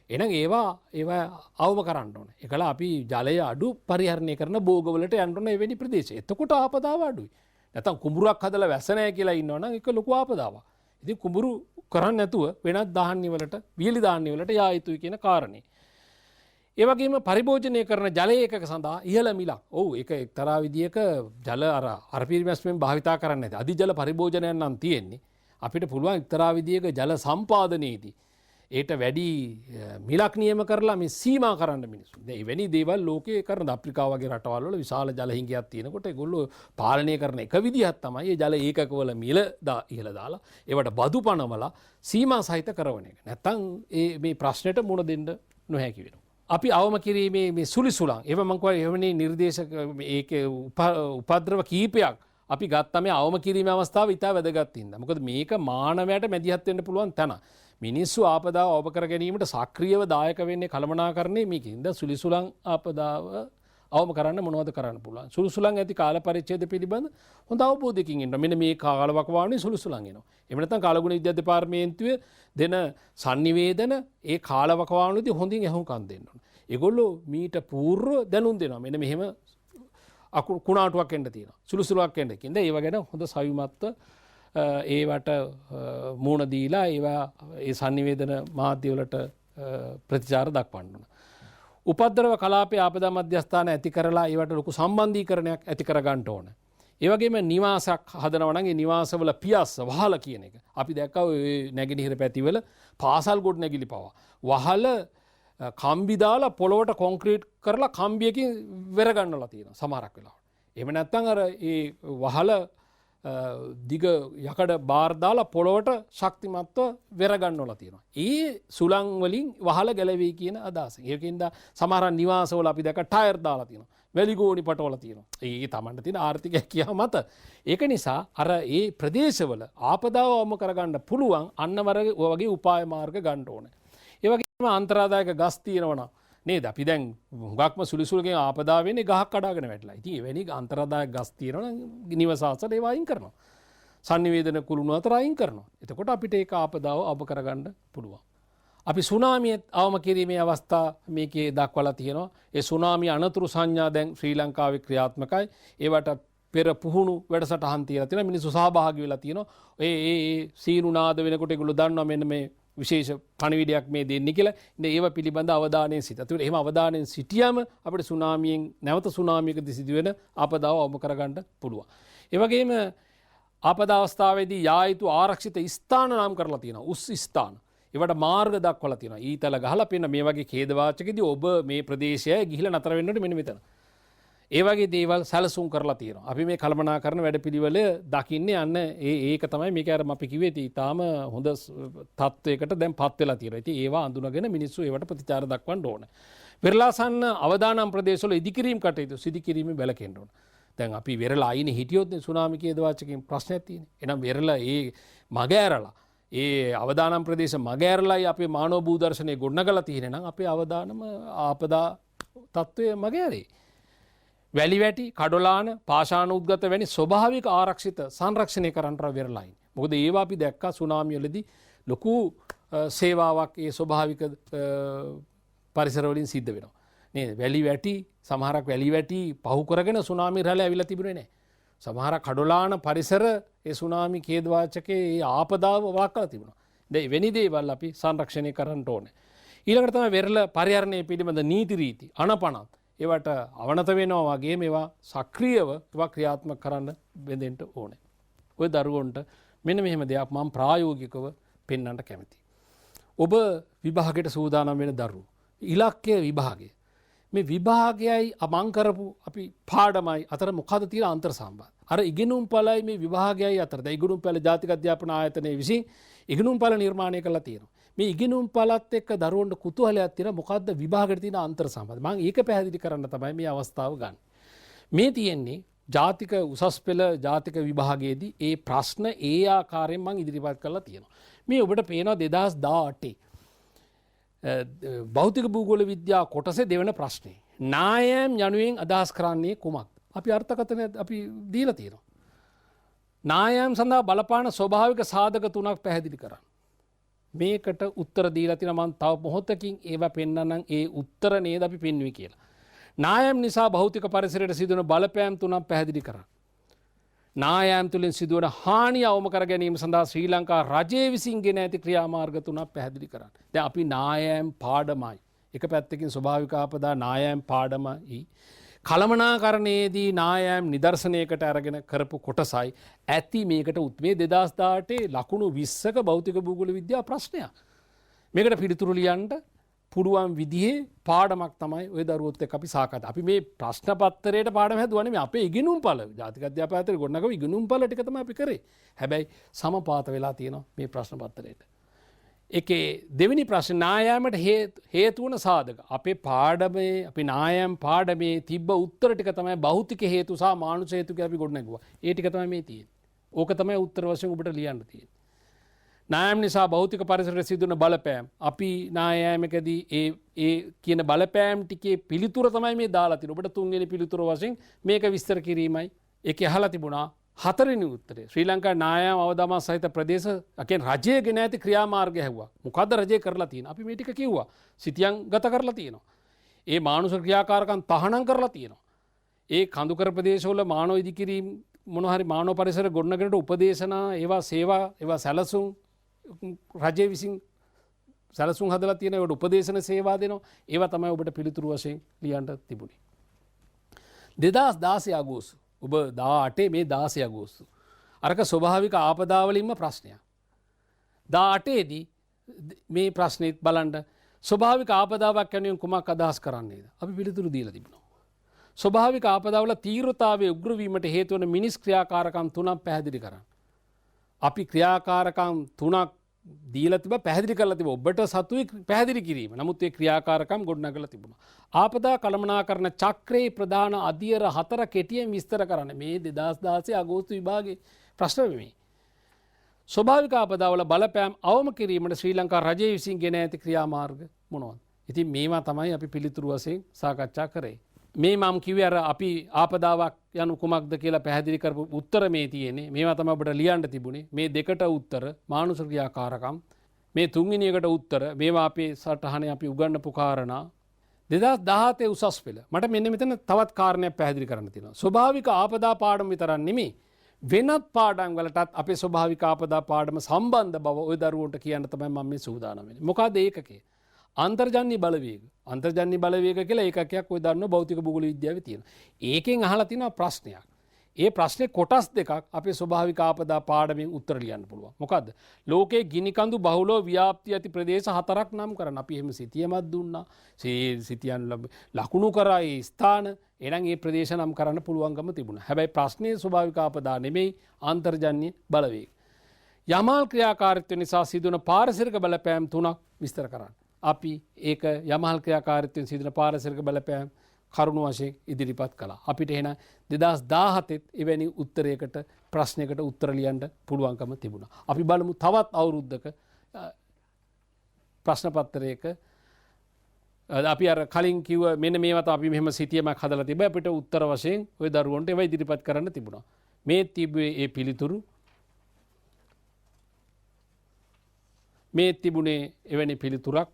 එහෙනම් ඒවා අවම කරන්න ඕන. ඒකලා අපි ජලය අඩු පරිහරණය කරන භෝගවලට යන්න ඕන එවැනි ප්‍රදේශ. එතකොට ආපදාව අඩුයි. නැත්නම් කුඹුරක් හදලා වැස්ස නැහැ කියලා ඉන්නවනම් ඒක ලොකු ආපදාවක්. ඉතින් කුඹුරු කරන්නේ නැතුව වෙනත් දාහන්නි වලට වියලි දාහන්නි වලට යා යුතුයි කියන කාරණේ. ඒ වගේම පරිභෝජනය කරන ජල ඒකක සඳහා ඉහළ මිලක්. ඔව් ඒක එක්තරා විදියක ජල අර පරිමැස්මෙන් භාවිතා කරන්නේ නැති. අධි ජල පරිභෝජනයක් නම් තියෙන්නේ. අපිට පුළුවන් එක්තරා විදියක ජල සම්පාදනයේදී ඒට වැඩි මිලක් නියම කරලා මේ සීමා කරන්න මිනිස්සු. දැන් එවැනි දේවල් ලෝකේ කරන අප්‍රිකාව වගේ රටවල් වල විශාල ජල හිඟයක් තියෙනකොට ඒගොල්ලෝ පාලනය කරන එක විදිහක් තමයි මේ ජල ඒකකවල මිල ඉහළ දාලා ඒවට බදු පනවලා සීමා සහිත කරන එක. නැත්තම් මේ ප්‍රශ්නෙට මුහුණ දෙන්න නොහැකි වෙනවා. අපි අවම කිරීමේ මේ සුලිසුලං ඒව මම කියවා එවැනි නිර්දේශක ඒකේ උපද්‍රව කීපයක් අපි ගත්තා මේ අවම කිරීමේ අවස්ථාව ඉතා වැදගත් ඉඳලා. මොකද මේක මානවයට මැදිහත් වෙන්න පුළුවන් තැන. මිනිස්සු ආපදාව අවබ කර ගැනීමට සක්‍රියව දායක වෙන්නේ කළමනාකරණය මේකින්ද සුලිසුලං ආපදාව අවම කරන්න මොනවද කරන්න පුළුවන්. සුළුසුලං ඇති කාල පරිච්ඡේද පිළිබඳ හොඳ අවබෝධයකින් ඉන්න. මෙන්න මේ කාලවකවානුවේ සුළුසුලං එනවා. එහෙම නැත්නම් කාලගුණ විද්‍යා දෙපාර්තමේන්තුවේ දෙන sannivedana ඒ කාලවකවානුවේදී හොඳින් අහුම්කම් දෙන්න ඕන. ඒගොල්ලෝ මීට පූර්ව දැනුම් දෙනවා. මෙන්න මෙහෙම කුණාටුවක් එන්න තියෙනවා. සුළුසුලක් එන්න කියනද ඒව ගැන හොඳ සවිමත්ව ඒවට මූණ දීලා ඒවා ඒ sannivedana මාධ්‍ය වලට ප්‍රතිචාර දක්වන්න ඕන. උපද්‍රව කලාපයේ ආපදා මධ්‍යස්ථාන ඇති කරලා ඒවට ලොකු සම්බන්ධීකරණයක් ඇති කර ගන්න ඕන. ඒ වගේම නිවාසයක් හදනවා නම් ඒ නිවාසවල පියස්ස වහල කියන එක. අපි දැක්කා ඔය නැගෙනහිර පැතිවල පාසල් ගොඩ නැගිලි පවා. වහල කම්බි දාලා පොළොවට කොන්ක්‍රීට් කරලා කම්බියකින් වෙර ගන්නලා තියෙනවා සමහරක් වෙලාවට. එහෙම නැත්නම් අර ඒ වහල දිග යකඩ බාර් දාලා පොළොවට ශක්තිමත්ව වෙර ගන්නවලා තියෙනවා. ඒ සුළං වලින් වහල ගැලවෙයි කියන අදහසෙන්. ඒකින්ද සමහර නිවාසවල අපි දැක්ක ටයර් දාලා තියෙනවා. වැලිගෝණි පටවල තියෙනවා. ඒ තමන්ට තියෙන ආර්ථික හැකියාව මත. ඒක නිසා අර ඒ ප්‍රදේශවල ආපදාව අවම කරගන්න පුළුවන් අන්න වගේ උපාය මාර්ග ගන්න ඕනේ. ඒ වගේම අන්තරාදායක ගස් තියෙනවා නේද? අපි දැන් හුඟක්ම සුලිසුලකින් ආපදා වෙන්නේ ගහක් කඩාගෙන වැටලා. ඉතින් එවැනි අන්තරාදායක ගස් තියෙනවා නම් නිවසාසල ඒවා අයින් කරනවා. sannivedana කුළුණු අතර අයින් කරනවා. එතකොට අපිට ඒක ආපදාව අවබ කරගන්න පුළුවන්. අපි සුනාමිය අවම කිරීමේ අවස්ථා මේකේ දක්වලා තියෙනවා. ඒ සුනාමි අනතුරු සංඥා දැන් ශ්‍රී ලංකාවේ ක්‍රියාත්මකයි. ඒවට පෙර පුහුණු වැඩසටහන් තියලා තියෙනවා. මිනිස්සු සහභාගී වෙලා තියෙනවා. ඒ සීනු නාද වෙනකොට ඒගොල්ලෝ දන්නවා මෙන්න මේ විශේෂ පණිවිඩයක් මේ දෙන්නේ කියලා. ඉතින් ඒව පිළිබඳ අවධානයෙන් සිට. ඒත් එහෙම අවධානයෙන් සිටියම අපිට සුනාමියෙන් නැවත සුනාමියකදී සිදුවෙන ආපදාව අවම කරගන්න පුළුවන්. ඒ වගේම ආපදා අවස්ථාවේදී යා යුතු ආරක්ෂිත ස්ථාන නම් කරලා තියෙනවා. උස් ස්ථාන. ඒවට මාර්ග දක්වලා තියෙනවා. ඊතල ගහලා පෙන්න මේ වගේ ඛේදවාචකදී ඔබ මේ ප්‍රදේශය ගිහිලා නතර වෙන්න ඕනේ මෙන්න මෙතන. ඒ වගේ දේවල් සැලසුම් කරලා තියෙනවා. අපි මේ කළමනාකරන වැඩපිළිවෙල දකින්නේ අන්න ඒක තමයි මේක අර අපි කිව්වේ ඊටාම හොඳ තත්වයකට දැන් පත් වෙලා තියෙනවා. ඉතින් ඒවා අඳුනගෙන මිනිස්සු ඒවට ප්‍රතිචාර දක්වන්න ඕනේ. වෙරළාසන්න අවදානම් ප්‍රදේශවල ඉදිකිරීම් කටයුතු සිදු කිරීමෙන් වැළකෙන්න ඕනේ. දැන් අපි වෙරළ අයිනේ හිටියොත් සුනාමි ඛේදවාචකයෙන් ප්‍රශ්නයක් තියෙන්නේ. එහෙනම් වෙරළ ඒ මග ඇරලා ඒ අවදානම් ප්‍රදේශ මග ඇරලායි අපේ මානව භූදර්ශනයේ ගොඩනගලා තියෙන්නේ නම් අපේ අවදානම ආපදා තත්වයේ මග ඇරේ. වැලි වැටි කඩොලාන පාෂාණ උද්ගත වැනි ස්වභාවික ආරක්ෂිත සංරක්ෂණය කරන්නට වෙරළයි. මොකද ඒවා අපි දැක්කා සුනාමියලදී ලොකු සේවාවක් ඒ ස්වභාවික පරිසරවලින් සිද්ධ වෙනවා. නේද? වැලි වැටි සමහරක් වැලි වැටි පහු කරගෙන සුනාමි රැළ ඇවිල්ලා තිබුණේ නැහැ. සමහර කඩොලාන පරිසර ඒ සුනාමි ඛේදවාචකයේ ඒ ආපදාව වළක්වලා තිබුණා. දැන් එවැනි දේවල් අපි සංරක්ෂණය කරන්න ඕනේ. ඊළඟට තමයි වෙරළ පරිහරණය පිළිබඳ නීති රීති අනපනත් ඒවට අවනත වෙනවා වගේ මේවා සක්‍රියව ඒවා ක්‍රියාත්මක කරන්න බෙදෙන්න ඕනේ. ඔය දරුවන්ට මෙන්න මෙහෙම දෙයක් මම ප්‍රායෝගිකව පෙන්වන්න කැමතියි. ඔබ විභාගයට සූදානම් වෙන දරුවෝ ඉලක්කය විභාගය මේ විභාගයයි මං කරපු අපි පාඩමයි අතර මොකද තියෙන අන්තර් සම්බන්ධය? අර ඉගෙනුම් පළයි මේ විභාගයයි අතර දැන් ඉගෙනුම් පළ ජාතික අධ්‍යාපන ආයතනයේ විසින් ඉගෙනුම් පළ නිර්මාණය කරලා තියෙනවා. මේ ඉගෙනුම් පළත් එක්ක දරුවන්ට කුතුහලයක් තියෙන මොකද්ද විභාගයට තියෙන අන්තර් සම්බන්ධය? මම ඒක පැහැදිලි කරන්න තමයි මේ අවස්ථාව ගන්න. මේ තියෙන්නේ ජාතික උසස් පෙළ ජාතික විභාගයේදී ඒ ප්‍රශ්න ඒ ආකාරයෙන් මම ඉදිරිපත් කරලා තියෙනවා. මේ ඔබට පේනවා 2018 භෞතික භූගෝල විද්‍යා කොටසේ දෙවන ප්‍රශ්නේ. නායම් යනුවෙන් අදහස් කරන්නේ කුමක්? අපි අර්ථකථනය අපි දීලා තියෙනවා. නායම් සඳහා බලපාන ස්වභාවික සාධක තුනක් පැහැදිලි කරන්න. මේකට උත්තර දීලා තියෙනවා මම තව මොහොතකින් ඒවා පෙන්නන්නම් ඒ උත්තර නේද අපි පෙන්වුවේ කියලා. නායම් නිසා භෞතික පරිසරයට සිදුවන බලපෑම් තුනක් පැහැදිලි කරන්න. නායම් තුළින් සිදුවන හානිය අවම කර ගැනීම සඳහා ශ්‍රී ලංකා රජය විසින් ගෙන ඇති ක්‍රියාමාර්ග තුනක් පැහැදිලි කරන්න. දැන් අපි නායම් පාඩමයි. එක පැත්තකින් ස්වභාවික ආපදා නායම් පාඩමයි. කළමනාකරණයේදී නායම් නිදර්ශනයකට අරගෙන කරපු කොටසයි ඇති මේකට උත්මේ 2018 ලකුණු 20ක භෞතික භූගෝල විද්‍යා ප්‍රශ්නයක්. මේකට පිළිතුරු ලියන්න පුළුවන් විදිහේ පාඩමක් තමයි ওই දරුවොත් එක්ක අපි සාකච්ඡා. අපි මේ ප්‍රශ්න පත්‍රයට පාඩම හැදුවා නෙමෙයි අපේ ඉගෙනුම් පළ ජාතික අධ්‍යාපන ආයතනයේ ගොඩනගපු ඉගෙනුම් පළ ටික තමයි අපි කරේ. හැබැයි සමපාත වෙලා තියෙනවා මේ ප්‍රශ්න පත්‍රයට. ඒකේ දෙවෙනි ප්‍රශ්න නායමට හේතු වන සාධක. අපේ පාඩමේ අපි නායම් පාඩමේ තිබ්බ උත්තර ටික තමයි භෞතික හේතු සහ මානුෂ හේතු කියලා අපි ගොඩනගුවා. ඒ ටික තමයි මේ තියෙන්නේ. ඕක තමයි උත්තර වශයෙන් ඔබට ලියන්න තියෙන්නේ. නායම් නිසා භෞතික පරිසරයට සිදුවන බලපෑම් අපි නායමකදී ඒ කියන බලපෑම් ටිකේ පිළිතුර තමයි මේ දාලා තියෙන්නේ. ඔබට තුන්වෙනි පිළිතුර වශයෙන් මේක විස්තර කිරීමයි. ඒකේ අහලා තිබුණා හතරවෙනි උත්තරේ ශ්‍රී ලංකා නායම් අවදාම සහිත ප්‍රදේශ අකින් රජයේ ගෙන ඇති ක්‍රියාමාර්ගය හැවුවා. මොකද්ද රජය කරලා තියෙන්නේ? අපි මේ ටික කිව්වා. සිතියම් ගත කරලා තියෙනවා. ඒ මානුෂ ක්‍රියාකාරකම් තහනම් කරලා තියෙනවා. ඒ කඳුකර ප්‍රදේශවල මානව ඉදිකිරීම මොන හරි මානව පරිසර ගොඩනගනට උපදේශනා ඒවා සේවා ඒවා සැලසුම් රජය විසින් සැලසුම් හදලා තියෙන ඒවට උපදේශන සේවා දෙනවා. ඒවා තමයි ඔබට පිළිතුරු වශයෙන් ලියන්න තිබුණේ. 2016 අගෝස්තු ඔබ 18 මේ 16 අගෝස්තු අරක ස්වභාවික ආපදාවලින්ම ප්‍රශ්නයක්. 18 දී මේ ප්‍රශ්නෙත් බලන්න ස්වභාවික ආපදාවක් යනුවෙන් කුමක් අදහස් කරන්නේද? අපි පිළිතුරු දීලා තිබුණා. ස්වභාවික ආපදාවල තීව්‍රතාවයේ උග්‍ර වීමට හේතු වන මිනිස් ක්‍රියාකාරකම් තුනක් පැහැදිලි කරන්න. අපි ක්‍රියාකාරකම් තුනක් දීලා තිබ්බා පැහැදිලි කරලා තිබ්බා. ඔබට සතුයි පැහැදිලි කිරීම. නමුත් ඒ ක්‍රියාකාරකම් ගොඩනගලා තිබුණා. ආපදා කළමනාකරණ චක්‍රයේ ප්‍රධාන අධියර 4 කෙටියෙන් විස්තර කරන්න. මේ 2016 අගෝස්තු විභාගයේ ප්‍රශ්න මේ. ස්වභාවික ආපදාවල බලපෑම් අවම කිරීමට ශ්‍රී ලංකා රජය විසින් ගෙන ඇති ක්‍රියාමාර්ග මොනවද? ඉතින් මේවා තමයි අපි පිළිතුරු වශයෙන් සාකච්ඡා කරේ. මේ මම කිව්වේ අර අපි ආපදාවක් යනු කුමක්ද කියලා පැහැදිලි කරපු උත්තර මේ තියෙන්නේ. මේවා තමයි ඔබට ලියන්න තිබුණේ. මේ දෙකට උත්තර මානුෂ ක්‍රියාකාරකම්. මේ තුන්වෙනි එකට උත්තර මේවා අපේ සටහනේ අපි උගන්වපු කාරණා. 2017 උසස් පෙළ. මට මෙන්න මෙතන තවත් කාරණයක් පැහැදිලි කරන්න තියෙනවා. ස්වභාවික ආපදා පාඩම විතරක් නෙමෙයි වෙනත් පාඩම් වලටත් අපේ ස්වභාවික ආපදා පාඩම සම්බන්ධ බව ওই දරුවන්ට කියන්න තමයි මම මේ සූදානම් වෙන්නේ. මොකද ඒකකේ අන්තර්ජන්‍ය බලවේග. අන්තර්ජන්‍ය බලවේග කියලා ඒකකයක් ඔය දන්න භෞතික භූගෝල විද්‍යාවේ තියෙනවා. ඒකෙන් අහලා තියෙනවා ප්‍රශ්නයක්. ඒ ප්‍රශ්නේ කොටස් දෙකක් අපේ ස්වභාවික ආපදා පාඩමෙන් උත්තර ලියන්න පුළුවන්. මොකද්ද? ලෝකේ ගිනිකඳු බහුලව ව්‍යාප්ති ඇති ප්‍රදේශ 4ක් නම් කරන්න. අපි එහෙම සිතියමත් දුන්නා. සිතියන් ලකුණු කරා ඒ ස්ථාන. එහෙනම් ඒ ප්‍රදේශ නම් කරන්න පුළුවන්කම තිබුණා. හැබැයි ප්‍රශ්නේ ස්වභාවික ආපදා නෙමෙයි අන්තර්ජන්‍ය බලවේග. යමාල් ක්‍රියාකාරීත්වය නිසා සිදුවන පාරිසරික බලපෑම් 3ක් විස්තර කරන්න. අපි ඒක යමාල් ක්‍රියාකාරීත්වයෙන් සිදුවන පාරිසරික බලපෑම් කරුණු වශයෙන් ඉදිරිපත් කළා. අපිට එහෙනම් 2017 එවැනි උත්තරයකට ප්‍රශ්නයකට උත්තර ලියන්න පුළුවන්කම තිබුණා. අපි බලමු තවත් අවුරුද්දක ප්‍රශ්න පත්‍රයක අපි අර කලින් කිව්ව මෙන්න මේවා තමයි අපි මෙහෙම සිතියමක් හදලා තිබ්බා. අපිට උත්තර වශයෙන් ওই දරුවන්ට ඒවා ඉදිරිපත් කරන්න තිබුණා. මේ තිබුවේ ඒ පිළිතුරු මේ තිබුණේ එවැනි පිළිතුරක්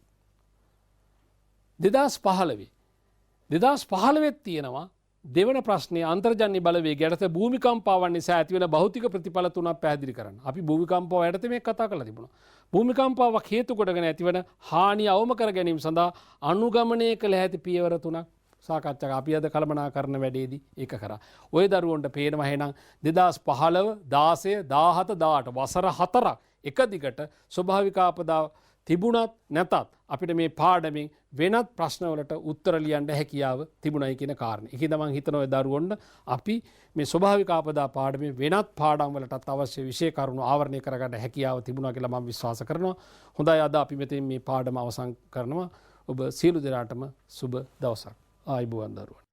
2015 තියෙනවා දෙවන ප්‍රශ්නය අන්තර්ජන්‍ය බලවේග යටතේ භූමිකම්පාවන් නිසා ඇතිවන භෞතික ප්‍රතිඵල තුනක් පැහැදිලි කරන්න. අපි භූමිකම්පාව යටතේ මේක කතා කරලා තිබුණා. භූමිකම්පාවක් හේතු කොටගෙන ඇතිවන හානිය අවම කර ගැනීම සඳහා අනුගමනය කළ හැකි පියවර තුනක් සාකච්ඡා අපි අද කළමනාකරන වැඩේදී ඒක කරා. ওই දරුවන්ට පේනවා එහෙනම් 2015 16 17 18 වසර 4ක් එක දිගට ස්වභාවික ආපදා තිබුණත් නැතත් අපිට මේ පාඩමින් වෙනත් ප්‍රශ්නවලට උත්තර ලියන්න හැකියාව තිබුණයි කියන කාරණේ. ඒකද මම හිතනවා ඒ දරුවන්ට අපි මේ ස්වභාවික ආපදා පාඩමේ වෙනත් පාඩම් වලටත් අවශ්‍ය විෂය කරුණු ආවරණය කරගන්න හැකියාව තිබුණා කියලා මම විශ්වාස කරනවා. හොඳයි අද අපි මෙතෙන් මේ පාඩම අවසන් කරනවා. ඔබ සියලු දෙනාටම සුබ දවසක්. ආයුබෝවන් දරුවෝ.